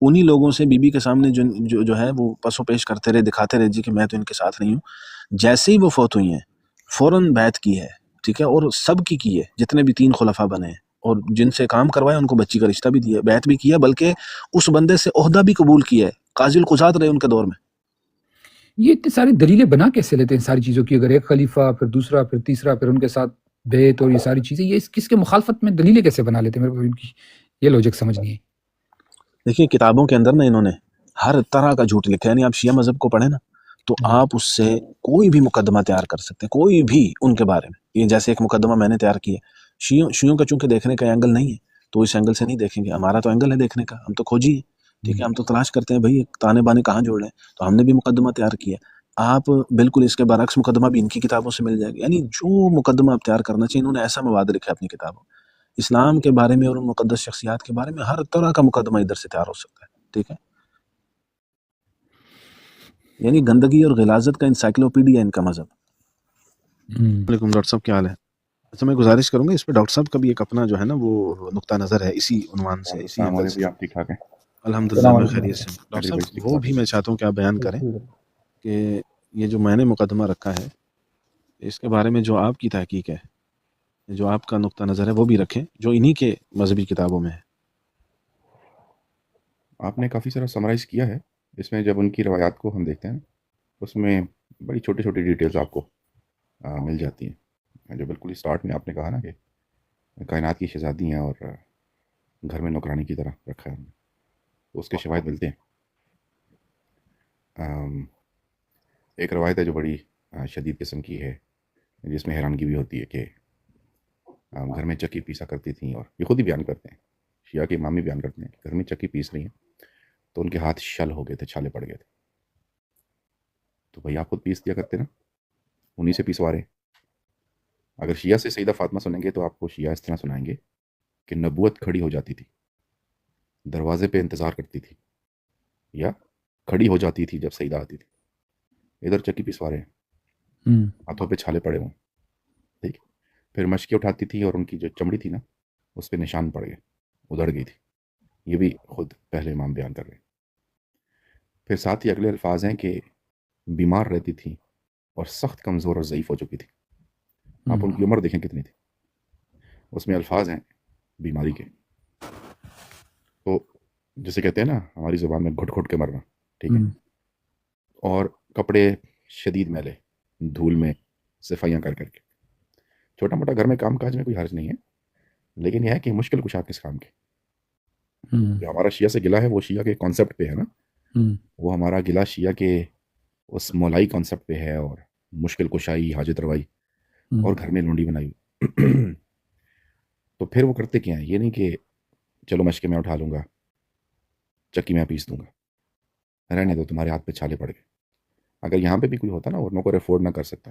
انہی لوگوں سے بی بی کے سامنے جو ہے وہ پسو پیش کرتے رہے، دکھاتے رہے جی کہ میں تو ان کے ساتھ نہیں ہوں. جیسے ہی وہ فوت ہوئی ہیں فوراً بیعت کی ہے. ٹھیک ہے، اور سب کی ہے جتنے بھی 3 خلفاء بنے ہیں، اور جن سے کام کروائے ان کو بچی کا رشتہ بھی دیا، بیعت بھی کیا، بلکہ اس بندے سے عہدہ بھی قبول کیا ہے. قاضی القضات رہے ان کے دور میں. یہ اتنی ساری دلیلیں بنا کیسے لیتے ہیں ساری چیزوں کی؟ اگر ایک خلیفہ پھر دوسرا پھر تیسرا پھر ان کے ساتھ بیعت اور یہ ساری چیزیں، یہ کس کے مخالفت میں دلیلیں کیسے بنا لیتے ہیں؟ میرے کو ان کی یہ لوجک سمجھ نہیں ہے. دیکھیے کتابوں کے اندر نا انہوں نے ہر طرح کا جھوٹ لکھا ہے. یعنی آپ شیعہ مذہب کو پڑھیں نا تو آپ اس سے کوئی بھی مقدمہ تیار کر سکتے ہیں، کوئی بھی ان کے بارے میں. یہ جیسے ایک مقدمہ میں نے تیار کیا ہے، شیعوں کا چونکہ دیکھنے کا اینگل نہیں ہے تو اس اینگل سے نہیں دیکھیں گے. ہمارا تو اینگل ہے دیکھنے کا، ہم تو کھوجی ہیں. ٹھیک ہے، ہم تو تلاش کرتے ہیں بھائی تانے بانے کہاں جوڑ رہے ہیں، تو ہم نے بھی مقدمہ تیار کیا. آپ بالکل اس کے برعکس مقدمہ بھی ان کی کتابوں سے مل جائے گا. یعنی جو مقدمہ آپ تیار کرنا چاہیے، انہوں نے ایسا مواد لکھا ہے اپنی کتابوں، اسلام کے بارے میں اور ان مقدس شخصیات کے بارے میں ہر طرح کا مقدمہ ادھر سے تیار ہو سکتا ہے. ٹھیک ہے، یعنی گندگی اور غلاظت کا انسائکلوپیڈیا ان کا مذہب. علیکم ڈاکٹر صاحب، کیا حال ہے؟ اچھا، میں گزارش کروں گا اس پہ ڈاکٹر صاحب کا بھی ایک اپنا جو ہے نا وہ نقطہ نظر ہے اسی عنوان سے، اسی السلام اینگل سے. علیکم، آپ ٹھیک ٹھاک ہیں؟ الحمدللہ میں خیریت سے ہوں. ڈاکٹر صاحب وہ بھی میں چاہتا ہوں کہ آپ بیان کریں کہ یہ جو میں نے مقدمہ رکھا ہے اس کے بارے میں جو آپ کی تحقیق ہے، جو آپ کا نقطہ نظر ہے، وہ بھی رکھیں جو انہی کے مذہبی کتابوں میں ہے. آپ نے کافی سارا سمرائز کیا ہے اس میں. جب ان کی روایات کو ہم دیکھتے ہیں اس میں بڑی چھوٹی چھوٹی ڈیٹیلز آپ کو مل جاتی ہیں. جو بالکل اسٹارٹ میں آپ نے کہا نا کہ کائنات کی شہزادی ہیں اور گھر میں نوکرانی کی طرح رکھا ہے، تو اس کے شواہد ملتے ہیں. ایک روایت ہے جو بڑی شدید قسم کی ہے، جس میں حیرانگی بھی ہوتی ہے کہ گھر میں چکی پیسا کرتی تھیں، اور یہ خود ہی بیان کرتے ہیں، شیعہ کے امام بھی بیان کرتے ہیں کہ گھر میں چکی پیس رہی ہیں تو ان کے ہاتھ شل ہو گئے تھے، چھالے پڑ گئے تھے. تو بھائی آپ خود پیس دیا کرتے نا، انہی سے پیسوا رہے ہیں. اگر شیعہ سے سیدہ فاطمہ سنیں گے تو آپ کو شیعہ اس طرح سنائیں گے کہ نبوت کھڑی ہو جاتی تھی، دروازے پہ انتظار کرتی تھی، یا کھڑی ہو جاتی تھی جب سیدہ آتی تھی. ادھر چکی پیسوا رہے ہیں، ہاتھوں پہ چھالے پڑے ہوں. ٹھیک، پھر مشقیں اٹھاتی تھی اور ان کی جو چمڑی تھی نا اس پہ نشان پڑ گئے، ادھڑ گئی تھی. یہ بھی خود پہلے امام بیان کر رہے ہیں. پھر ساتھ ہی اگلے الفاظ ہیں کہ بیمار رہتی تھی اور سخت کمزور اور ضعیف ہو چکی تھی. آپ ان کی عمر دیکھیں کتنی تھی. اس میں الفاظ ہیں بیماری کے، تو جسے کہتے ہیں نا ہماری زبان میں گھٹ گھٹ کے مرنا. ٹھیک ہے، اور کپڑے شدید میلے، دھول میں صفائیاں کر کے. چھوٹا موٹا گھر میں کام کاج میں کوئی حرج نہیں ہے، لیکن یہ ہے کہ مشکل کشا کس کام کے. جو ہمارا شیعہ سے گلہ ہے وہ شیعہ کے کانسیپٹ پہ ہے نا، وہ ہمارا گلہ شیعہ کے اس مولائی کانسیپٹ پہ ہے، اور مشکل کشائی، حاجت روائی، اور گھر میں لونڈی بنائی. تو پھر وہ کرتے کیا ہیں؟ یہ نہیں کہ چلو مشقیں میں اٹھا لوں گا، چکی میں پیس دوں گا، رہنے دو تمہارے ہاتھ پہ چھالے پڑ گئے. اگر یہاں پہ بھی کوئی ہوتا نا اور نوکر افورڈ نہ کر سکتا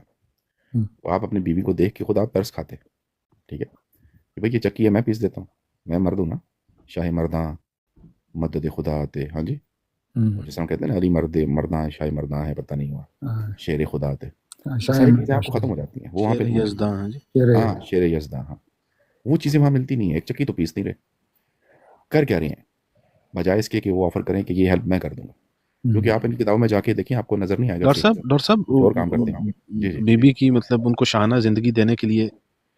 تو آپ اپنی بیوی کو دیکھ کے خود آپ ترس کھاتے. ٹھیک ہے کہ بھائی یہ چکی ہے میں پیس دیتا ہوں، میں مرد ہوں نا، شاہ مرداں مدد خدا آتے. ہاں جی، جیسے ہم کہتے ہیں نا علی مرداں شاہ مرداں ہے، پتہ نہیں ہوا شیر خدا آتے. ساری چیزیں آپ کو ختم ہو جاتی ہیں، وہ وہاں پہ نہیں یزداں. ہاں جی، ہاں شیر یزداں. ہاں وہ چیزیں وہاں ملتی نہیں ہیں. ایک چکی تو پیس نہیں رہے، کر کیا رہے ہیں؟ بجائے اس کے کہ وہ آفر کریں کہ یہ ہیلپ میں کر دوں گا. کیونکہ آپ ان کی کتابوں میں جا کے دیکھیں آپ کو نظر نہیں آئے گا. ڈاکٹر صاحب اور کام کرتے ہیں جی جی بی بی کی مطلب ان کو شاہانہ زندگی دینے کے لیے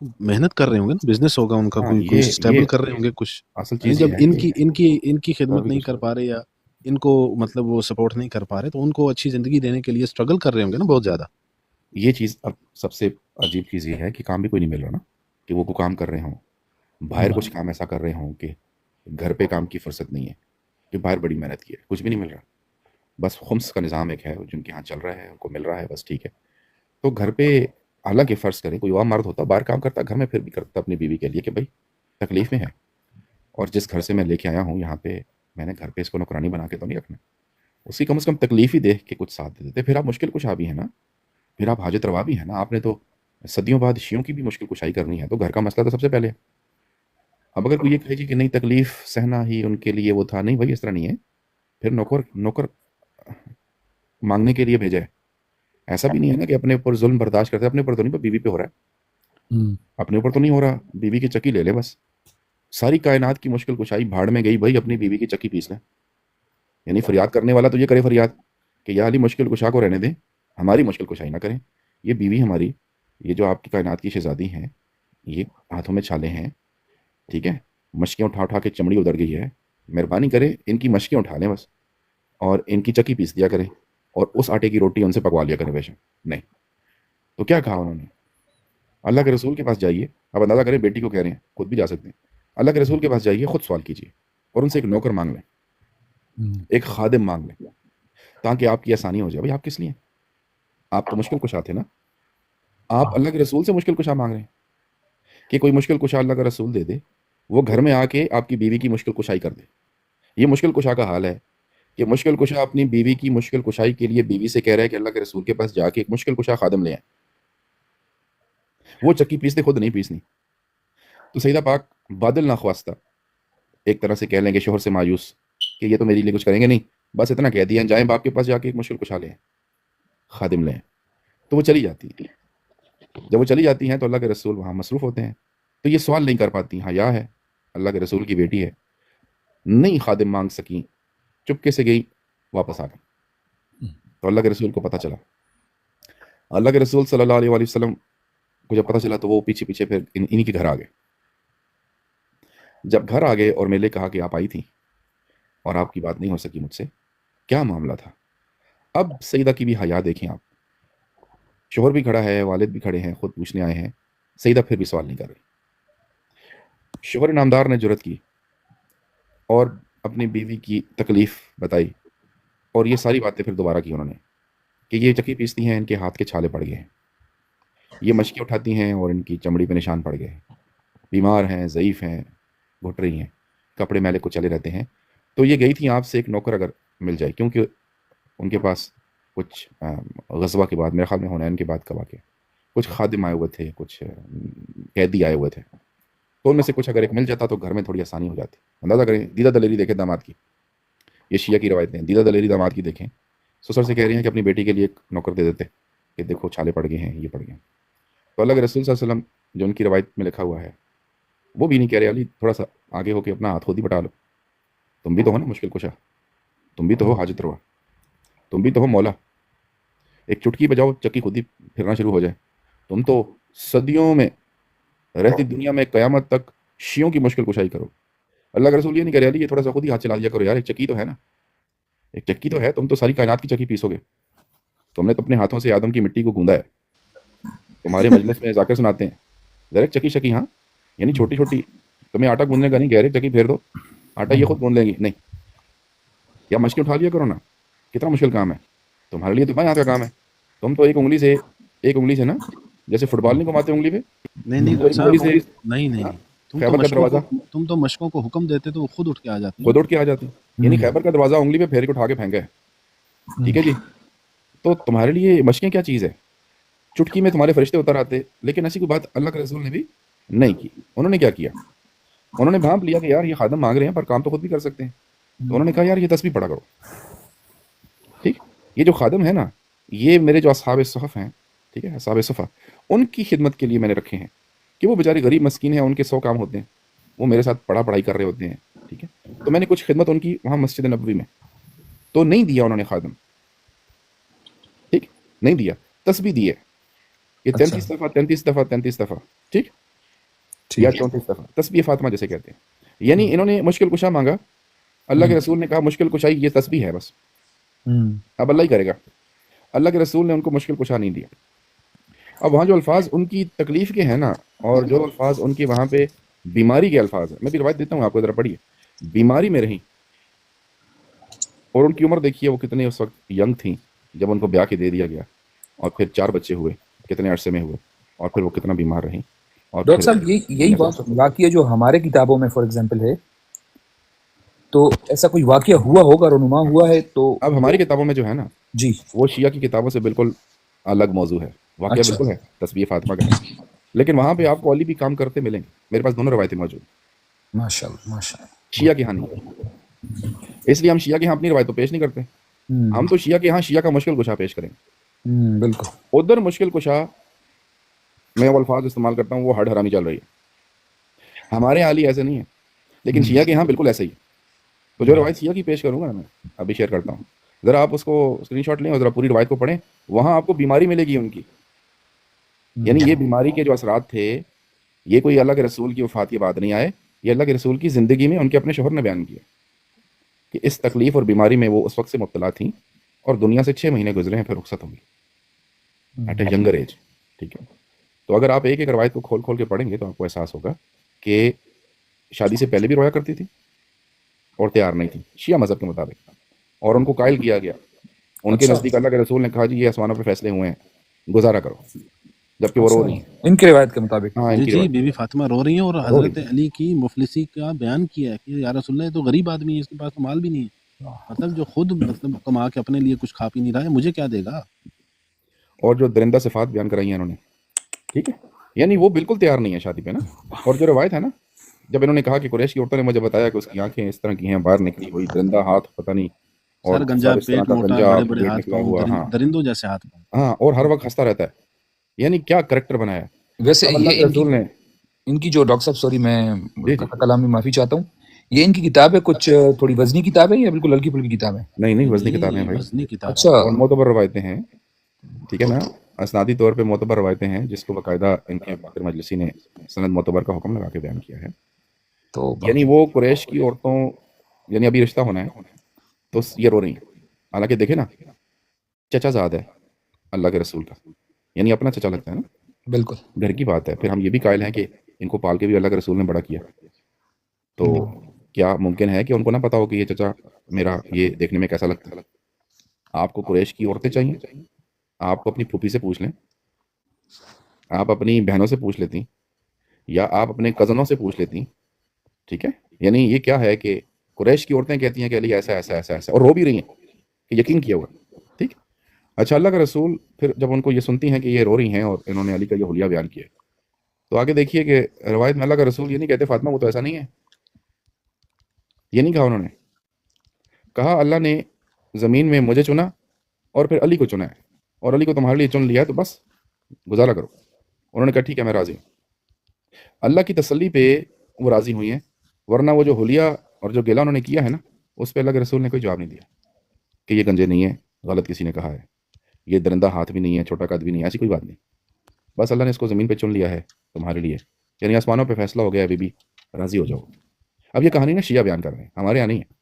محنت کر رہے ہوں گے نا، بزنس ہوگا ان کا، کوئی اسٹیبل کر رہے ہوں گے کچھ. اصل چیز جب ان کی خدمت نہیں کر پا رہے یا ان کو مطلب وہ سپورٹ نہیں کر پا رہے تو ان کو اچھی زندگی دینے کے لیے اسٹرگل کر رہے ہوں گے نا بہت زیادہ. یہ چیز اب سب سے عجیب چیز یہ ہے کہ کام بھی کوئی نہیں مل رہا نا، کہ وہ کوئی کام کر رہے ہوں، باہر کچھ کام ایسا کر رہے ہوں کہ گھر پہ کام کی فرصت نہیں ہے، کہ باہر بڑی محنت کی ہے، کچھ بھی نہیں مل رہا. بس خمس کا نظام ایک ہے جن کے ہاں چل رہا ہے، ان کو مل رہا ہے بس. ٹھیک ہے، تو گھر پہ حالانکہ فرض کریں کوئی اور مرد ہوتا باہر کام کرتا گھر میں پھر بھی کرتا اپنی بیوی کے لیے کہ بھائی تکلیف میں ہے اور جس گھر سے میں لے کے آیا ہوں یہاں پہ میں نے گھر پہ اس کو نوکرانی بنا کے تو نہیں رکھنا, اس کی کم از کم تکلیف ہی دیکھ کے کچھ ساتھ دے دیتے. پھر آپ مشکل کشا بھی ہیں نا, پھر آپ حاجت روا بھی ہیں نا. آپ نے تو صدیوں بعد شیعوں کی بھی مشکل کشائی کرنی ہے تو گھر کا مسئلہ تو سب سے پہلے ہے. اب اگر کوئی یہ کہے کہ نہیں تکلیف سہنا ہی ان کے لیے وہ تھا, نہیں بھائی اس طرح نہیں ہے. پھر نوکر مانگنے کے لیے بھیجا ہے. ایسا بھی نہیں ہے نا کہ اپنے اوپر ظلم برداشت کرتے, اپنے اوپر تو نہیں پر بیوی پہ ہو رہا ہے, اپنے اوپر تو نہیں ہو رہا, بیوی کی چکی لے لے بس. ساری کائنات کی مشکل کشائی بھاڑ میں گئی, بھائی اپنی بیوی کی چکی پیس لیں. یعنی فریاد کرنے والا تو یہ کرے فریاد کہ یا علی مشکل کشا کو رہنے دیں, ہماری مشکل کشائی نہ کریں. یہ بیوی ہماری, یہ جو آپ کی کائنات کی شہزادی ہیں, یہ ہاتھوں میں چھالے ہیں, ٹھیک ہے, مشکیں اٹھا اٹھا کے چمڑی ادھر گئی ہے, مہربانی کریں ان کی مشکیں اٹھا لیں بس, اور ان کی چکی پیس دیا کریں, اور اس آٹے کی روٹی ان سے پکوا لیا کریں. بے شک نہیں تو کیا کہا انہوں نے, اللہ کے رسول کے پاس جائیے. اب اندازہ کریں بیٹی کو کہہ رہے ہیں, خود بھی جا سکتے ہیں. اللہ کے رسول کے پاس جائیے, خود سوال کیجیے اور ان سے ایک نوکر مانگ لیں, ایک خادم مانگ لیں, تاکہ آپ کی آسانی ہو جائے. بھائی آپ کس لیے, آپ تو مشکل کشا تھے نا, آپ اللہ کے رسول سے مشکل کشا مانگ رہے ہیں کہ کوئی مشکل کشا اللہ کا رسول دے دے, وہ گھر میں آ کے آپ کی بیوی کی مشکل کشائی کر دے. یہ مشکل کشا کا حال ہے کہ مشکل کشا اپنی بیوی کی مشکل کشائی کے لیے بیوی سے کہہ رہا ہے کہ اللہ کے رسول کے پاس جا کے ایک مشکل کشا خادم لے آئیں. وہ چکی پیستے, خود نہیں پیسنی. تو سیدہ پاک بادل ناخواستہ ایک طرح سے کہہ لیں گے شوہر سے مایوس کہ یہ تو میری لیے کچھ کریں گے نہیں, بس اتنا کہہ دیا جائیں باپ کے پاس جا کے ایک مشکل کشا لیں, خادم لیں. تو وہ چلی جاتی. جب وہ چلی جاتی ہیں تو اللہ کے رسول وہاں مصروف ہوتے ہیں, تو یہ سوال نہیں کر پاتی. ہاں یا ہے, اللہ کے رسول کی بیٹی ہے, نہیں خادم مانگ سکیں, چپکے سے گئی, واپس آ گئی. تو اللہ کے رسول کو پتہ چلا. اللہ کے رسول صلی اللہ علیہ وآلہ وسلم کو جب پتہ چلا تو وہ پیچھے پیچھے پھر انہی کے گھر آ گئے. جب گھر آ گئے اور میں نے کہا کہ آپ آئی تھیں اور آپ کی بات نہیں ہو سکی مجھ سے, کیا معاملہ تھا؟ اب سیدہ کی بھی حیا دیکھیں آپ, شوہر بھی کھڑا ہے, والد بھی کھڑے ہیں, خود پوچھنے آئے ہیں, سیدہ پھر بھی سوال نہیں کر رہی. شوہر نامدار نے جرت کی اور اپنی بیوی کی تکلیف بتائی, اور یہ ساری باتیں پھر دوبارہ کی انہوں نے کہ یہ چکی پیستی ہیں, ان کے ہاتھ کے چھالے پڑ گئے ہیں, یہ مشکیں اٹھاتی ہیں اور ان کی چمڑی پہ نشان پڑ گئے ہیں, بیمار ہیں, ضعیف ہیں, گھٹ رہی ہیں, کپڑے میلے کو چلے رہتے ہیں. تو یہ گئی تھی آپ سے ایک نوکر اگر مل جائے, کیونکہ ان کے پاس کچھ غزوہ کے بعد, میرے خیال میں حنین کے بعد کا واقعہ, کچھ خادم آئے ہوئے تھے, کچھ قیدی آئے ہوئے تھے, تو ان میں سے کچھ اگر ایک مل جاتا تو گھر میں تھوڑی آسانی ہو جاتی. اندازہ کریں, دیدہ دلیری دیکھیں داماد کی, یہ شیعہ کی روایتیں ہیں, دیدہ دلیری داماد کی دیکھیں. سسر سے کہہ رہی ہیں کہ اپنی بیٹی کے لیے ایک نوکر دے دیتے کہ دیکھو چھالے پڑ گئے ہیں, یہ پڑ گئے ہیں. تو اللہ کے رسول صلی اللہ علیہ وسلم جو ان کی روایت میں لکھا ہوا ہے وہ بھی نہیں کہہ رہے, علی تھوڑا سا آگے ہو کے اپنا ہاتھ خود ہی بٹا لو, تم بھی تو ہو نا مشکل کشا, تم بھی تو ہو حاجت روا, تم بھی تو ہو مولا, ایک چٹکی بجاؤ چکی خود ہی پھرنا شروع ہو جائے. تم تو صدیوں میں رہتی دنیا میں قیامت تک شیعوں کی مشکل کشائی کرو. اللہ کے رسول یہ نہیں کہہ رہے, علی یہ تھوڑا سا خود ہی ہاتھ چلا دیا کرو یار, ایک چکی تو ہے نا, ایک چکی تو ہے, تم تو ساری کائنات کی چکی پیسو گے. تم نے تو اپنے ہاتھوں سے آدم کی مٹی کو گوندا ہے, تمہارے مجلس میں ذاکر سناتے ہیں, ذرا ایک چکی شکی, ہاں یعنی چھوٹی چھوٹی, تمہیں آٹا گوندنے کا نہیں کہہ رہے, چکی پھیر دو, آٹا یہ خود گوند لیں گی, نہیں, یا مشکل اٹھا لیا کرو نا, کتنا مشکل کام ہے تمہارے لیے, تو بھائی ہاتھ کا کام ہے. تم تو ایک انگلی سے نا, جیسے فٹ بال نہیں گھماتے انگلی پہ, نہیں تو ایک انگلی سے نہیں, خیبر کا دروازہ, تم تو مشقوں کو حکم دیتے تو وہ خود اٹھ کے آ جاتے. خود اٹھ کے آ جاتی, یعنی خیبر کا دروازہ انگلی پہ پھیر کے اٹھا کے پھینکا ہے, ٹھیک ہے جی. تو تمہارے لیے مشقیں کیا چیز ہے, چٹکی میں تمہارے فرشتے اتر آتے. لیکن ایسی کوئی بات اللہ کے رسول نے بھی نہیں کی. انہوں نے کیا کیا, انہوں نے بھانپ لیا کہ یار یہ خادم مانگ رہے ہیں پر کام تو خود بھی کر سکتے ہیں, تو انہوں نے کہا یار یہ تسبیح پڑھا کرو. ٹھیک, یہ جو خادم ہے نا, یہ میرے جو اصحاب صحف ہیں, ٹھیک ہے, اصحاب صفا, ان کی خدمت کے لیے میں نے رکھے ہیں کہ وہ بیچارے غریب مسکین ہیں, ان کے 100 کام ہوتے ہیں, وہ میرے ساتھ پڑھائی کر رہے ہوتے ہیں, ٹھیک ہے. تو میں نے کچھ خدمت ان کی وہاں مسجد نبوی میں, تو نہیں دیا انہوں نے خادم, ٹھیک, نہیں دیا, تسبیح دی ہے, یہ 33 دفعہ, ٹھیک, یا 34 دفعہ تسبیح فاطمہ جیسے کہتے ہیں. یعنی انہوں نے مشکل کشا مانگا, اللہ کے رسول نے کہا مشکل کشائی یہ تسبیح ہے بس, اب اللہ ہی کرے گا. اللہ کے رسول نے ان کو مشکل کشا نہیں دیا. اب وہاں جو الفاظ ان کی تکلیف کے ہیں نا, اور جو الفاظ ان کے وہاں پہ بیماری کے الفاظ ہیں, میں بھی روایت دیتا ہوں آپ کو, ذرا پڑھیے. بیماری میں رہیں, اور ان کی عمر دیکھیے وہ کتنے اس وقت ینگ تھیں جب ان کو بیاہ کے دے دیا گیا, اور پھر 4 بچے ہوئے, کتنے عرصے میں ہوئے, اور پھر وہ کتنا بیمار رہیں اور ڈاکٹر پھر صاحب یہی واقعہ جو ہمارے کتابوں میں فار ایگزامپل ہے، تو ایسا کوئی واقعہ ہوا ہوگا، رونما ہوا ہے تو اب ہماری کتابوں میں جو ہے نا جی وہ شیعہ کی کتابوں سے بالکل الگ موضوع ہے. واقعہ اچھا بالکل ہے، تسبیح فاطمہ کا ہے، لیکن وہاں پہ آپ کو علی بھی کام کرتے ملیں گے. میرے پاس دونوں روایتیں موجود ہیں. ماشاء اللہ ماشاء شیعہ کے ہاں نہیں، اس لیے ہم شیعہ کے ہاں اپنی روایت تو پیش نہیں کرتے. اللہ ہم تو شیعہ کے ہاں شیعہ کا مشکل کشا پیش کریں گے. بالکل ادھر مشکل کشا میں وہ الفاظ استعمال کرتا ہوں وہ ہڈ حرامی چل رہی ہے. ہمارے یہاں علی ایسے نہیں ہے، لیکن شیعہ کے ہاں بالکل ایسے ہی ہے. تو جو روایت شیعہ کی پیش کروں گا میں ابھی شیئر کرتا ہوں، ذرا آپ اس کو اسکرین شاٹ لیں اور ذرا پوری روایت کو پڑھیں. وہاں آپ کو بیماری ملے گی ان کی، یعنی یہ بیماری کے جو اثرات تھے یہ کوئی اللہ کے رسول کی وفات کی بات نہیں آئے، یہ اللہ کے رسول کی زندگی میں ان کے اپنے شوہر نے بیان کیا کہ اس تکلیف اور بیماری میں وہ اس وقت سے مبتلا تھیں اور دنیا سے 6 مہینے گزرے ہیں پھر رخصت ہوں گی ایٹ اے ینگر ایج. ٹھیک ہے، تو اگر آپ ایک ایک روایت کو کھول کھول کے پڑھیں گے تو آپ کو احساس ہوگا کہ شادی سے پہلے بھی رویا کرتی تھی اور تیار نہیں تھی شیعہ مذہب کے مطابق، اور ان کو قائل کیا گیا. ان کے نزدیک اللہ کے رسول نے کہا جی یہ آسمانوں پہ فیصلے ہوئے ہیں، گزارا کرو، جبکہ وہ رو رہی ہیں. ان کی روایت کے مطابق ہاں ان جی کی جی روایت. بی بی فاطمہ رو رہی ہیں اور حضرت علی کی مفلسی کا بیان کیا ہے کہ یا رسول اللہ یہ تو غریب آدمی ہے، اس کے پاس تو مال بھی نہیں ہے، مطلب جو خود مطلب کما کے اپنے لیے کچھ کھا پی نہیں رہا ہے، مجھے کیا دے گا. اور جو درندہ صفات بیان کرائی ہیں انہوں نے، ٹھیک ہے، یعنی وہ بالکل تیار نہیں ہے شادی پہ نا. اور جو روایت ہے نا، جب انہوں نے کہا کہ قریش کی عورتوں نے مجھے بتایا کہ اس کی آنکھیں اس طرح کی ہیں، باہر نکلی ہوئی، درندہ ہاتھ پتہ نہیں، اور سر گنجا، سر اس طرح پیٹ کا موٹا، گنجا، بڑے بڑے پیٹ ہاتھ نکلا پاؤں، ہوا. ہاں درندوں جیسے ہاتھ پاؤں. ہاں، اور ہر وقت ہنستا رہتا ہے. یعنی کیا کریکٹر بنایا ہے. ویسے اب اللہ یہ کے رسول نے ان کی جو ڈاکٹر صاحب سوری میں جی جی کلام میں معافی چاہتا ہوں، یہ ان کی کتاب ہے کچھ تھوڑی وزنی کتاب ہے یا بالکل ہلکی پھلکی کتاب ہے؟ نہیں وزنی جی کتابیں ہیں بھائی، وزنی کتاب ہے. اچھا اور معتبر روایتیں ہیں. ٹھیک ہے نا، اسنادی طور پہ معتبر روایتیں ہیں جس کو باقاعدہ ان کے باقر مجلسی نے سند معتبر کا حکم لگا کے بیان کیا ہے. تو یعنی وہ قریش کی عورتوں، یعنی ابھی رشتہ ہونا ہے تو یہ رو رہی ہیں. حالانکہ دیکھیں نا، چچا زاد ہے اللہ کے رسول کا، یعنی اپنا چچا لگتا ہے نا، بالکل گھر کی بات ہے. پھر ہم یہ بھی قائل ہیں کہ ان کو پال کے بھی اللہ کے رسول نے بڑا کیا. تو کیا ممکن ہے کہ ان کو نہ پتا ہو کہ یہ چچا میرا یہ دیکھنے میں کیسا لگتا ہے؟ آپ کو قریش کی عورتیں چاہیے، آپ کو اپنی پھوپھی سے پوچھ لیں، آپ اپنی بہنوں سے پوچھ لیتی، یا آپ اپنے کزنوں سے پوچھ لیتی. ٹھیک ہے، یعنی یہ کیا ہے کہ قریش کی عورتیں کہتی ہیں کہ علی ایسا ایسا ایسا ایسا، اور رو بھی رہی ہیں کہ یقین کیا ہوا. ٹھیک، اچھا، اللہ کا رسول پھر جب ان کو یہ سنتی ہیں کہ یہ رو رہی ہیں اور انہوں نے علی کا یہ حلیہ بیان کیا، تو آگے دیکھیے کہ روایت میں اللہ کا رسول یہ نہیں کہتے فاطمہ وہ تو ایسا نہیں ہے. یہ نہیں کہا انہوں نے، کہا اللہ نے زمین میں مجھے چنا اور پھر علی کو چنا ہے، اور علی کو تمہارے لیے چن لیا ہے، تو بس گزارا کرو. انہوں نے کہا ٹھیک ہے میں راضی ہوں. اللہ کی تسلی پہ وہ راضی ہوئی ہیں، ورنہ وہ جو حلیہ اور جو گلا انہوں نے کیا ہے نا، اس پہ اللہ کے رسول نے کوئی جواب نہیں دیا کہ یہ گنجے نہیں ہیں، غلط کسی نے کہا ہے، یہ درندہ ہاتھ بھی نہیں ہے، چھوٹا قد بھی نہیں ہے، ایسی کوئی بات نہیں. بس اللہ نے اس کو زمین پہ چن لیا ہے تمہارے لیے، یعنی آسمانوں پہ فیصلہ ہو گیا، ابھی بھی راضی ہو جاؤ. اب یہ کہانی نا شیعہ بیان کر رہے ہیں، ہمارے یہاں نہیں ہے.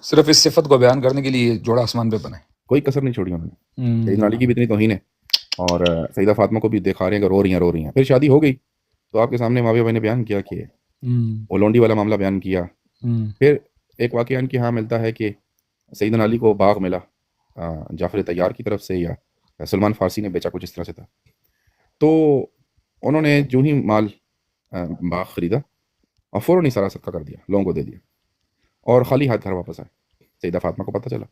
صرف اس صفت کو بیان کرنے کے لیے جوڑا آسمان پہ بنا ہے. کوئی کسر نہیں چھوڑی انہوں نے. سیدنا علی کی بھی اتنی توہین ہے، اور سیدہ فاطمہ کو بھی دکھا رہے ہیں کہ رو رہی ہیں. پھر شادی ہو گئی تو آپ کے سامنے معاویہ بھائی نے بیان کیا کہ وہ لونڈی والا معاملہ بیان کیا. پھر ایک واقعہ ان کے ہاں ملتا ہے کہ سیدنا علی کو باغ ملا جعفر طیار کی طرف سے، یا سلمان فارسی نے بیچا، کچھ اس طرح سے تھا. تو انہوں نے جو ہی مال باغ خریدا اور فوراً ہی سارا صدقہ کر دیا، لوگوں کو دے دیا، اور خالی ہاتھ گھر واپس آئے. سیدہ فاطمہ کو پتہ چلا.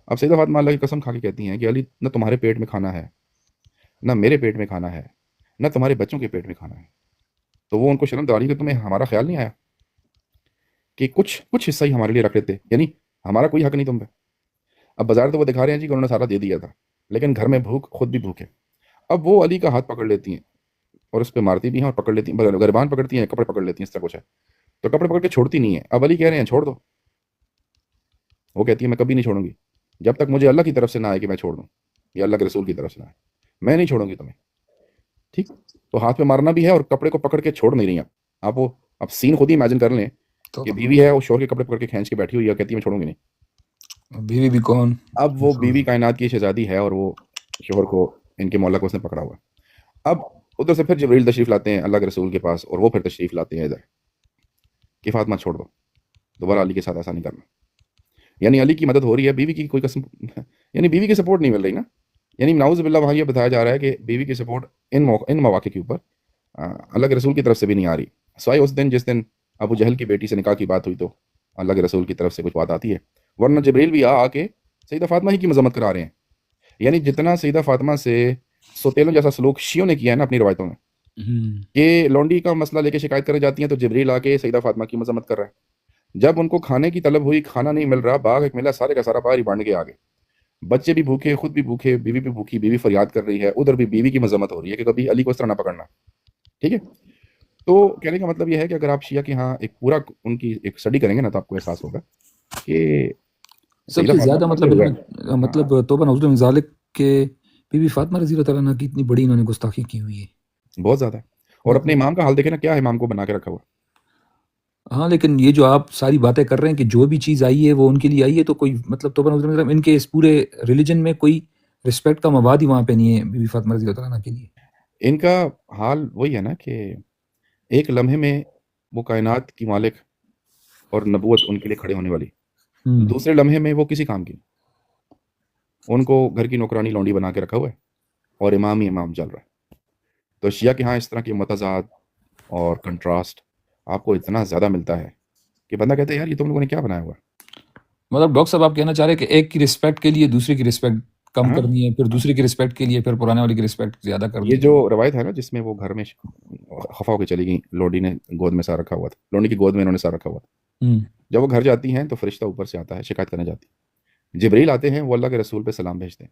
اب سیدہ فاطمہ اللہ کی قسم کھا کے کہتی ہیں کہ علی نہ تمہارے پیٹ میں کھانا ہے، نہ میرے پیٹ میں کھانا ہے، نہ تمہارے بچوں کے پیٹ میں کھانا ہے. تو وہ ان کو شرم داری کہ تمہیں ہمارا خیال نہیں آیا کہ کچھ حصہ ہی ہمارے لیے رکھ لیتے، یعنی ہمارا کوئی حق نہیں تم پہ. اب بازار تو وہ دکھا رہے ہیں جی کہ انہوں نے سارا دے دیا تھا، لیکن گھر میں بھوک، خود بھی بھوک ہے. اب وہ علی کا ہاتھ پکڑ لیتی ہیں اور اس پہ مارتی بھی ہیں، اور پکڑ لیتی ہیں، گریبان پکڑتی ہیں، کپڑے پکڑ لیتی ہیں، اس طرح کچھ ہے. تو کپڑے پکڑ کے چھوڑتی نہیں ہے. اب علی کہہ رہے ہیں چھوڑ دو، وہ کہتی ہے میں کبھی نہیں چھوڑوں گی جب تک مجھے اللہ کی طرف سے نہ آئے کہ میں چھوڑ دوں، یا اللہ کے رسول کی طرف سے نہ آئے، میں نہیں چھوڑوں گی تمہیں. ٹھیک، تو ہاتھ پہ مارنا بھی ہے اور کپڑے کو پکڑ کے چھوڑ نہیں رہی. آپ وہ اب سین خود ہی امیجن کر لیں کہ بیوی ہے وہ شوہر کے کپڑے پکڑ کے کھینچ کے بیٹھی ہوئی ہے، کہتی ہے میں چھوڑوں گی نہیں. بیوی بھی کون؟ اب وہ بیوی کائنات کی شہزادی ہے، اور وہ شوہر کو، ان کے مولا کو اس نے پکڑا ہوا. اب ادھر سے پھر جبریل تشریف لاتے ہیں اللہ کے رسول کے پاس، اور وہ پھر تشریف لاتے ہیں ادھر کہ فاطمہ چھوڑ دو، دوبارہ علی کے ساتھ ایسا نہیں کرنا. یعنی علی کی مدد ہو رہی ہے، بیوی کی کوئی قسم، یعنی بیوی کی سپورٹ نہیں مل رہی نا. یعنی نعوذ باللہ وہاں یہ بتایا جا رہا ہے کہ بیوی کی سپورٹ ان مواقع کے اوپر اللہ کے رسول کی طرف سے بھی نہیں آ رہی، سوائے اس دن جس دن ابو جہل کی بیٹی سے نکاح کی بات ہوئی تو اللہ کے رسول کی طرف سے کچھ بات آتی ہے، ورنہ جبریل بھی آ کے سیدہ فاطمہ ہی کی مذمت کرا رہے ہیں. یعنی جتنا سیدہ فاطمہ سے سوتیلوں جیسا سلوک شیعوں نے کیا ہے نا اپنی روایتوں میں، کہ لونڈی کا مسئلہ لے کے شکایت کرے جاتی ہیں تو جبریل آ کے سیدہ فاطمہ کی مذمت کر رہا ہے. جب ان کو کھانے کی طلب ہوئی، کھانا نہیں مل رہا، باغ ایک ملا، سارے کا سارا باہر ہی بانٹ کے آ گئے، بچے بھی بھوکے، خود بھی بھوکے، بیوی بھی بھوکی، بیوی فریاد کر رہی ہے، ادھر بھی بیوی کی مذمت ہو رہی ہے کہ کبھی علی کو اس طرح نہ پکڑنا. ٹھیک ہے، تو کہنے کا مطلب یہ ہے کہ اگر آپ شیعہ کے ہاں ایک پورا ان کی ایک اسٹڈی کریں گے نا تو آپ کو احساس ہوگا کہ سب سیدہ سے فاطمہ زیادہ کا مطلب قتل ان ہوا میں ہے. مطلب توبہ نعوذ باللہ من ذالک کہ بی بی فاطمہ رضی اللہ تعالیٰ عنہ کی اتنی بڑی انہوں نے گستاخی کی ہوئی ہے. بہت زیادہ. اور اپنے امام کا حال دیکھیں نا، کیا امام کو بنا کے رکھا ہوا. ہاں لیکن یہ جو آپ ساری باتیں کر رہے ہیں کہ جو بھی چیز آئی ہے وہ ان کے لیے آئی ہے، تو کوئی مطلب توبہ نعوذ باللہ ان کے اس پورے ریلیجن میں کوئی رسپیکٹ کا مواد ہی وہاں پہ نہیں ہے بی بی فاطمہ رضی اللہ تعالیٰ عنہ کے لیے. ان کا حال وہی ہے نا کہ ایک لمحے میں وہ کائنات کی مالک اور نبوت ان کے لیے کھڑے ہونے والی، دوسرے لمحے میں وہ کسی کام کی، ان کو گھر کی نوکرانی لونڈی بنا کے رکھا ہوا ہے اور امام ہی امام چل رہا ہے. تو شیعہ کے ہاں اس طرح کے متضاد اور کنٹراسٹ آپ کو اتنا زیادہ ملتا ہے کہ بندہ کہتا ہے یار یہ تم لوگوں نے کیا بنایا ہوا ہے. مطلب ڈاکٹر صاحب آپ کہنا چاہ رہے ہیں کہ ایک کی رسپیکٹ کے لیے دوسرے کی رسپیکٹ کم ہاں، کرنی ہے، پھر دوسرے کی رسپیکٹ کے لیے پھر پرانے والی کی رسپیکٹ زیادہ کر یہ دینی جو روایت ہے نا جس میں وہ گھر میں خفا ہو کے چلی گئی، لونڈی نے گود میں سا رکھا ہوا تھا، لونڈی کی گود میں انہوں نے سا رکھا ہوا تھا. ہے. جب وہ گھر جاتی ہیں تو فرشتہ اوپر سے آتا ہے، شکایت کرنے جاتی ہے، جبریل آتے ہیں، وہ اللہ کے رسول پہ سلام بھیجتے ہیں،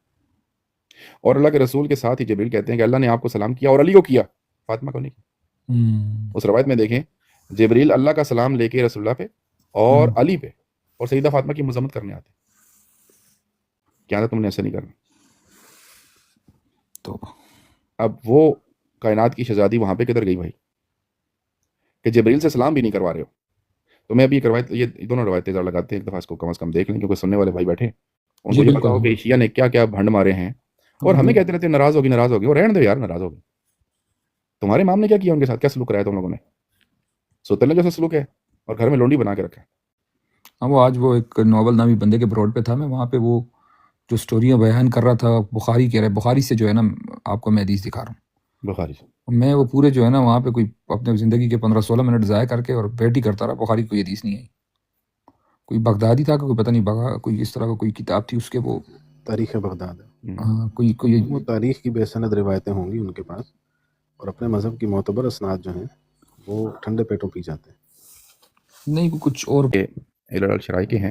اور اللہ کے رسول کے ساتھ ہی جبریل کہتے ہیں کہ اللہ نے آپ کو سلام کیا اور علی کو کیا، فاطمہ کو نہیں کیا. اس روایت میں دیکھیں جبریل اللہ کا سلام لے کے رسول اللہ پہ اور علی پہ اور سیدہ فاطمہ کی مذمت کرنے آتے ہیں. کیا تھا تم نے ایسا نہیں کرنا. تو اب وہ کائنات کی شہزادی وہاں پہ کدھر گئی بھائی کہ جبریل سے سلام بھی نہیں کروا رہے ہو. تو میں ابھی ایک روایت، یہ دونوں روایتیں ذرا لگاتے ہیں، ایک دفعہ اس کو کم از کم دیکھ لیں کیونکہ سننے والے بھائی بیٹھے ان جی کو یہ بالکل. پتا ہو کہ شیعہ نے کیا کیا بھنڈ مارے ہیں، اور ہمیں کہتے رہتے ہیں ناراض ہوگی ناراض ہوگی، اور رہنے دو یار ناراض ہوگی. تمہارے امام نے کیا کیا ان کے ساتھ، کیا سلوک کرایا تم لوگوں نے؟ سوتلے جیسا سلوک ہے اور گھر میں لونڈی بنا کے رکھا ہے. ہاں وہ آج وہ ایک ناول نامی بندے کے بروڈ پہ تھا، میں وہاں پہ وہ جو سٹوریاں بیان کر رہا تھا، بخاری کہہ رہا ہے، بخاری سے جو ہے نا آپ کو میں حدیث دکھا رہا ہوں، بخاری سے. میں وہ پورے جو ہے نا وہاں پہ کوئی اپنے زندگی کے 15-16 منٹ ضائع کر کے اور بیٹ ہی کرتا رہا، بخاری کوئی حدیث نہیں آئی. کوئی بغدادی تھا، کوئی پتہ نہیں کوئی اس طرح کا کوئی کتاب تھی اس کے، وہ تاریخ بغداد ہے، ہاں کوئی وہ تاریخ کی بے سند روایتیں ہوں گی ان کے پاس، اور اپنے مذہب کی معتبر اسناد جو ہیں وہ ٹھنڈے پیٹوں پی جاتے ہیں. نہیں کچھ اور. علل الشرائع کے ہیں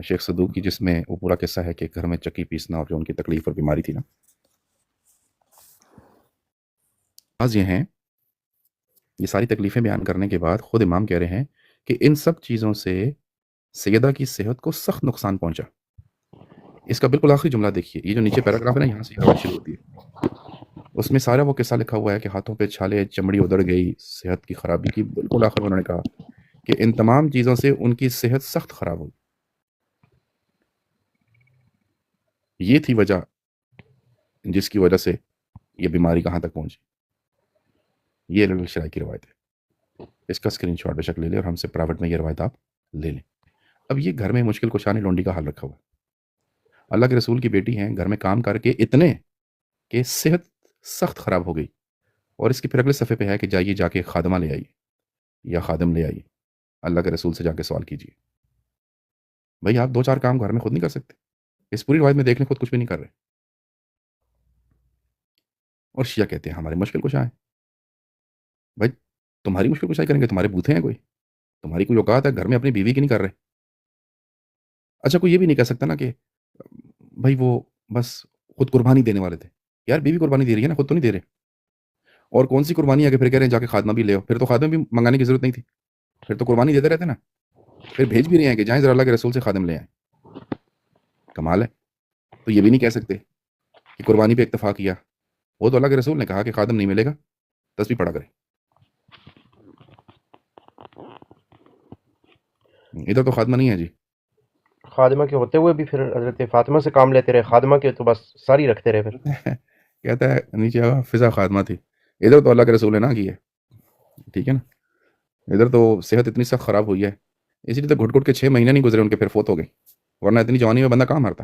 شیخ صدوق کی، جس میں وہ پورا قصہ ہے کہ گھر میں چکی پیسنا اور جو ان کی تکلیف اور بیماری تھی نا. بعض یہ ہیں، یہ ساری تکلیفیں بیان کرنے کے بعد خود امام کہہ رہے ہیں کہ ان سب چیزوں سے سیدہ کی صحت کو سخت نقصان پہنچا. اس کا بالکل آخری جملہ دیکھیے، یہ جو نیچے پیراگراف ہے نا، یہاں سے روایت شروع ہوتی ہے، اس میں سارا وہ قصہ لکھا ہوا ہے کہ ہاتھوں پہ چھالے، چمڑی ادڑ گئی، صحت کی خرابی کی، بالکل آخر میں انہوں نے کہا کہ ان تمام چیزوں سے ان کی صحت سخت خراب ہوئی. یہ تھی وجہ جس کی وجہ سے یہ بیماری کہاں تک پہنچی. یہ علل الشرائع کی روایت ہے، اس کا اسکرین شاٹ بے شک لے لیں اور ہم سے پرائیویٹ میں یہ روایت آپ لے لیں. اب یہ گھر میں مشکل کشا نے لونڈی کا حال رکھا ہوا ہے، اللہ کے رسول کی بیٹی ہیں، گھر میں کام کر کے اتنے کہ صحت سخت خراب ہو گئی، اور اس کے پھر اگلے صفحے پہ ہے کہ جائیے جا کے خادمہ لے آئیے یا خادم لے آئیے، اللہ کے رسول سے جا کے سوال کیجیے. بھائی آپ 2-4 کام گھر میں خود نہیں کر سکتے؟ اس پوری روایت میں دیکھ لیں خود کچھ بھی نہیں کر رہے. اور شیعہ کہتے ہیں ہمارے مشکل کشا ہیں. بھائی تمہاری مشکل کشائی کریں گے؟ تمہارے بوتھے ہیں کوئی؟ تمہاری کوئی اوقات ہے؟ گھر میں اپنی بیوی کی نہیں کر رہے. اچھا کوئی یہ بھی نہیں کہہ سکتا نا کہ بھائی وہ بس خود قربانی دینے والے تھے. یار بیوی قربانی دے رہی ہے نا، خود تو نہیں دے رہے. اور کون سی قربانی ہے کہ پھر کہہ رہے ہیں جا کے خادمہ بھی لے آؤ؟ پھر تو خادمہ بھی منگانے کی ضرورت نہیں تھی، پھر تو قربانی دیتے رہتے نا. پھر بھیج بھی رہے ہیں کہ جائیں ذرا اللہ کے رسول سے خادم لے آئیں. کمال ہے. تو یہ بھی نہیں کہہ سکتے کہ قربانی پہ اکتفا کیا. وہ تو اللہ کے رسول نے کہا کہ خادم نہیں ملے گا، تسبیح پڑھا کرے. ادھر تو خادمہ نہیں ہے جی. خادمہ کے ہوتے ہوئے بھی پھر حضرت فاطمہ سے کام لیتے رہے، خادمہ کے تو بس ساری رکھتے رہے. پھر کہتا ہے نیچے فضا خادمہ تھی. ادھر تو اللہ کے رسول نے نہ کی ہے. ٹھیک ہے نا. ادھر تو صحت اتنی سخت خراب ہوئی ہے، اسی لیے تو گھٹ گھٹ کے 6 مہینے نہیں گزرے ان کے، پھر فوت ہو گئی. ورنہ اتنی جوانی میں بندہ کہاں مرتا.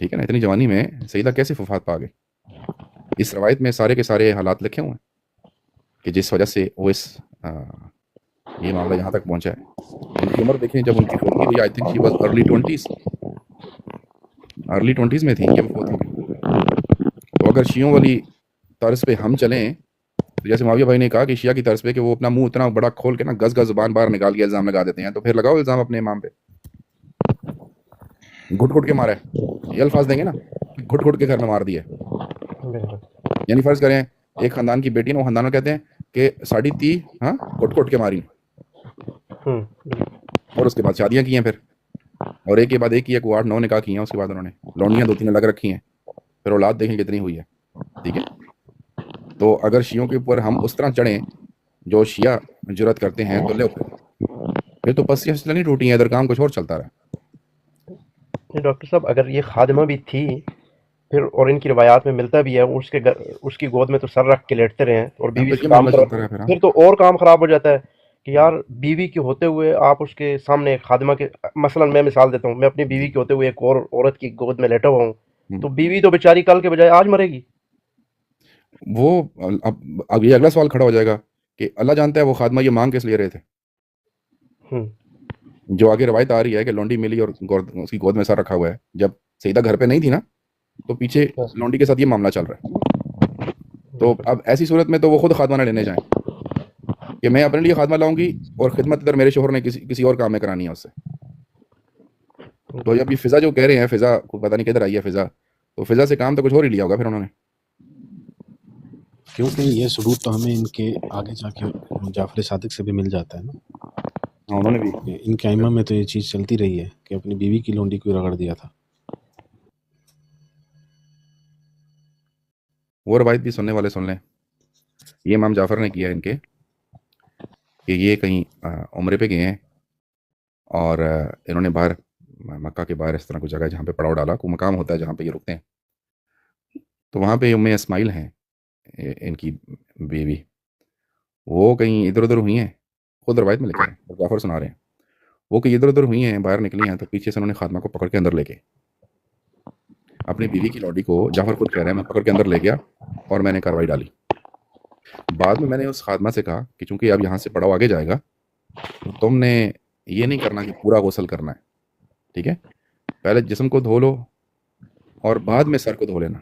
ٹھیک ہے نا. اتنی جوانی میں سیدہ کیسے وفات پا گئی؟ اس روایت میں سارے کے سارے حالات لکھے ہوئے ہیں کہ جس وجہ سے وہ یہ معاملہ یہاں تک پہنچا ہے. ان کی عمر دیکھیں جب ان کی فوت ہوئی, I think she was early 20s میں تھی یہ فوت ہو گئی. تو اگر شیعوں والی طرز پہ ہم چلیں تو جیسے معاویہ بھائی نے کہا کہ شیعہ کی طرز پہ کہ وہ اپنا منہ اتنا بڑا کھول کے نا گز گز زبان باہر نکال کے الزام لگا دیتے ہیں, تو پھر لگاؤ الزام اپنے امام پہ. گھٹ گھٹ کے مارا ہے, یہ الفاظ دیں گے نا, گھٹ گھٹ کے گھر میں مار دیا ہے. یعنی فرض کریں ایک خاندان کی بیٹی نا, وہ خاندان میں کہتے ہیں کہ ساڑی تی ہاں گھٹ گھٹ کے ماری, اور اس کے بعد شادیاں کی ہیں پھر, اور ایک کے بعد ایک کی 8-9 نکاح کی ہیں. اس کے بعد انہوں نے لونڈیاں 2-3 لگ رکھی ہیں, پھر اولاد دیکھیں کتنی ہوئی ہے. ٹھیک ہے, تو اگر شیعوں کے اوپر ہم اس طرح چڑھیں جو شیعہ جرات کرتے ہیں تو لے پھر تو پس یہ نہیں ٹوٹی ہیں, ادھر کام کچھ اور چلتا رہا. ڈاکٹر صاحب اگر یہ خادمہ بھی تھی پھر, اور ان کی روایات میں ملتا بھی ہے اس کی گود میں تو سر رکھ کے لیٹتے رہے ہیں اور بیوی سے کام پھر تو اور کام خراب ہو جاتا ہے کہ یار بیوی کے ہوتے ہوئے آپ اس کے سامنے خادمہ کے, مثلا میں مثال دیتا ہوں, میں اپنی بیوی کے ہوتے ہوئے ایک اور عورت کی گود میں لیٹا ہوا ہوں, تو بیوی تو بیچاری کل کے بجائے آج مرے گی. وہ اب یہ اگلا سوال کھڑا ہو جائے گا کہ اللہ جانتا ہے وہ خادمہ یہ مانگ کس لیے رہے تھے. جو آگے روایت آ رہی ہے کہ لونڈی ملی اور اس کی گود میں سر رکھا ہوا ہے, جب سیدہ گھر پہ نہیں تھی نا تو پیچھے لونڈی کے ساتھ یہ معاملہ چل رہا ہے. تو اب ایسی صورت میں تو وہ خود خادمہ نہ لینے جائیں کہ میں اپنے لیے خادمہ لاؤں گی اور خدمت ادھر میرے شوہر نے کسی اور کام میں کرانی ہے اس سے. تو جب یہ فضا جو کہہ رہے ہیں, فضا کو پتہ نہیں کدھر آئی ہے فضا, تو فضا سے کام تو کچھ اور ہی لیا ہوگا پھر انہوں نے, کیونکہ یہ ثبوت تو ہمیں ان کے آگے جا کے جعفر صادق سے بھی مل جاتا ہے نا. انہوں نے بھی ان کے ائمہ میں تو یہ چیز چلتی رہی ہے کہ اپنی بیوی کی لونڈی کو رگڑ دیا تھا. وہ روایت بھی سننے والے سن لیں. یہ امام جعفر نے کیا ان کے کہ یہ کہیں عمرے پہ گئے ہیں اور انہوں نے باہر مکہ کے باہر اس طرح کوئی جگہ جہاں پہ پڑاؤ ڈالا, کوئی مقام ہوتا ہے جہاں پہ یہ رکتے ہیں, تو وہاں پہ ام اسماعیل ہیں ان کی بیوی, وہ کہیں ادھر ادھر ہوئی ہیں, خود روایت میں لکھا ہے, جعفر سنا رہے ہیں, وہ کہیں ادھر ادھر ہوئی ہیں, باہر نکلی ہیں, تو پیچھے سے انہوں نے خادمہ کو پکڑ کے اندر لے گئے. اپنی بیوی کی لوڈی کو جعفر خود کہہ رہے ہیں میں پکڑ کے اندر لے گیا اور میں نے کارروائی ڈالی. بعد میں نے اس خادمہ سے کہا کہ چونکہ اب یہاں سے پڑاؤ آگے جائے گا تو تم نے یہ نہیں کرنا کہ پورا غسل کرنا ہے, ٹھیک ہے, پہلے جسم کو دھو لو اور بعد میں سر کو دھو لینا,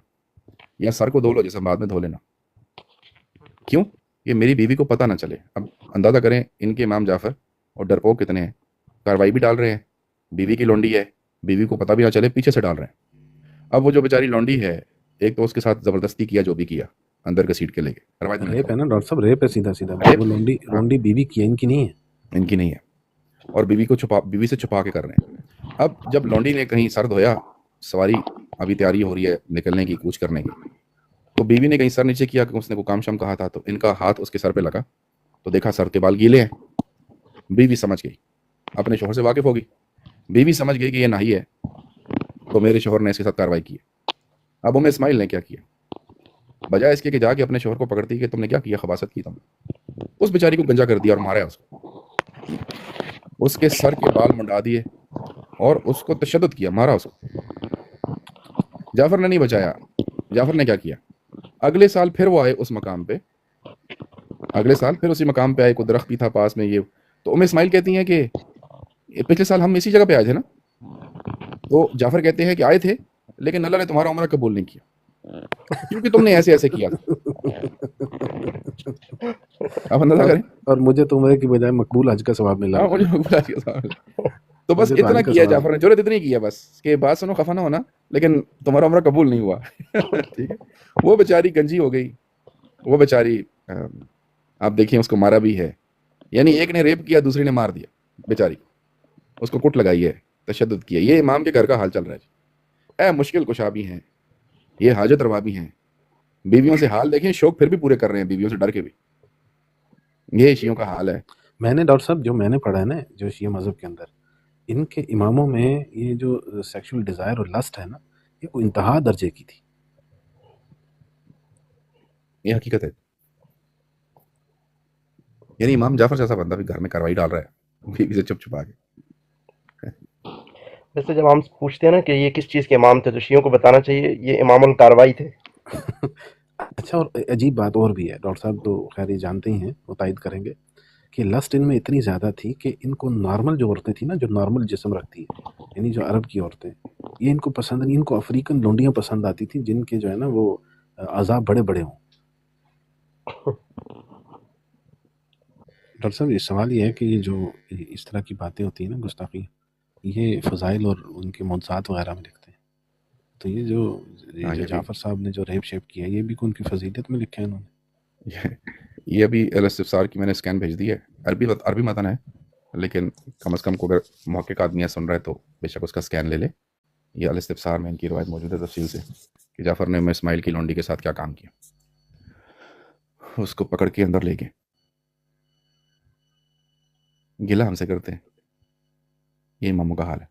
یا سر کو دھو لو جسم بعد میں دھو لینا. کیوں؟ یہ میری بیوی کو پتہ نہ چلے. اب اندازہ کریں ان کے امام جعفر اور ڈرپوک کتنے ہیں, کارروائی بھی ڈال رہے ہیں, بیوی کی لونڈی ہے, بیوی کو پتہ بھی نہ چلے, پیچھے سے ڈال رہے ہیں. اب وہ جو بیچاری لونڈی ہے, ایک تو اس کے ساتھ زبردستی کیا جو بھی کیا, اندر کے سیٹ کے لے کے, ریپ ہے نا ڈاکٹر صاحب, ریپ ہے سیدھا سیدھا. وہ لونڈی بیوی کی ہے, ان کی نہیں ہے. ان کی نہیں ہے, اور بیوی سے چھپا کے کر رہے ہیں. اب جب لونڈی نے کہیں سر دھویا, سواری ابھی تیاری ہو رہی ہے نکلنے کی, کوچ کرنے کی, تو بیوی نے کہیں سر نیچے کیا کہ اس نے کوئی کام شام کہا تھا, تو ان کا ہاتھ اس کے سر پہ لگا, تو دیکھا سر کے بال گیلے ہیں. بیوی سمجھ گئی, اپنے شوہر سے واقف ہوگی, بیوی سمجھ گئی کہ یہ نہیں ہے, تو میرے شوہر نے اس کے ساتھ کارروائی کی. اب اسماعیل نے کیا کیا, بجائے اس کے کہ جا کے اپنے شوہر کو پکڑتی کہ تم نے کیا کیا, خباثت کی تم, اس بیچاری کو گنجا کر دیا اور مارا اس کو, اس کے سر کے بال منڈا دیے اور اس کو تشدد کیا, مارا اس کو. جعفر نے نہیں بچایا. جعفر نے کیا کیا, اگلے سال پھر وہ آئے اس مقام پہ, اگلے سال پھر اسی مقام پہ آئے, کوئی درخت بھی تھا پاس میں. یہ تو اسماعیل کہتی ہیں کہ پچھلے سال ہم اسی جگہ پہ آئے تھے نا, تو جعفر کہتے ہیں کہ آئے تھے لیکن اللہ نے تمہارا عمرہ قبول نہیں کیا کیونکہ تم نے ایسے ایسے کیا تھا. آپ اندازہ کریں, اور مجھے تو عمرے کی بجائے مقبول حج کا ثواب ملا. مجھے مقبول حج کا ثواب ملا. تو بس اتنا کیا جعفر نے, جرات اتنی کیا بس کہ بات سنو خفا نہ ہونا, لیکن تمہارا عمرہ قبول نہیں ہوا. ٹھیک ہے, وہ بیچاری گنجی ہو گئی, وہ بیچاری آپ دیکھیں اس کو مارا بھی ہے, یعنی ایک نے ریپ کیا دوسری نے مار دیا بیچاری, اس کو کٹ لگائی ہے, تشدد کیا. یہ امام کے گھر کا حال چل رہا ہے جی. اے مشکل کشا بھی ہیں, یہ حاجت روا بھی ہیں. بیویوں سے حال دیکھیں, شوق پھر بھی پورے کر رہے ہیں بیویوں سے ڈر کے بھی. یہ شیعوں کا حال ہے. میں نے ڈاکٹر صاحب جو میں نے پڑھا ہے نا, جو شیعہ مذہب کے اندر ان کے اماموں میں یہ جو سیکشول ڈیزائر اور لسٹ ہے نا, یہ کوئی انتہا درجے کی تھی. یہ حقیقت ہے. یعنی امام جعفر جیسا بندہ بھی گھر میں کاروائی ڈال رہا ہے بیوی سے چپ چھپا کے. ویسے جب ہم پوچھتے ہیں نا کہ یہ کس چیز کے امام تھے تو شیعوں کو بتانا چاہیے یہ امام الکاروائی تھے. اچھا، اور عجیب بات اور بھی ہے، ڈاکٹر صاحب تو خیر یہ جانتے ہی ہیں، وہ تائید کریں گے کہ لسٹ ان میں اتنی زیادہ تھی کہ ان کو نارمل جو عورتیں تھیں نا، جو نارمل جسم رکھتی ہیں، یعنی جو عرب کی عورتیں، یہ ان کو پسند نہیں، ان کو افریقن لونڈیاں پسند آتی تھیں جن کے جو ہے نا وہ اعضاء بڑے بڑے ہوں. ڈاکٹر صاحب یہ سوال یہ ہے کہ یہ جو اس طرح کی باتیں ہوتی ہیں نا، گستاخی، یہ فضائل اور ان کے موضوعات وغیرہ میں لکھتے ہیں، تو یہ جو ہاں یہ جعفر صاحب نے جو ریپ شیپ کیا، یہ بھی ان کی فضیلت میں لکھا ہے انہوں نے؟ یہ ابھی الاستفسار کی میں نے اسکین بھیج دی ہے، عربی متن ہے، لیکن کم از کم کو اگر محقق آدمی ہے سن رہا ہے تو بے شک اس کا اسکین لے لے. یہ الاستفسار میں ان کی روایت موجود ہے تفصیل سے کہ جعفر نے اسماعیل کی لونڈی کے ساتھ کیا کام کیا، اس کو پکڑ کے اندر لے گئے. گلہ ہم سے کرتے ہیں، یہ اماموں کا حال ہے.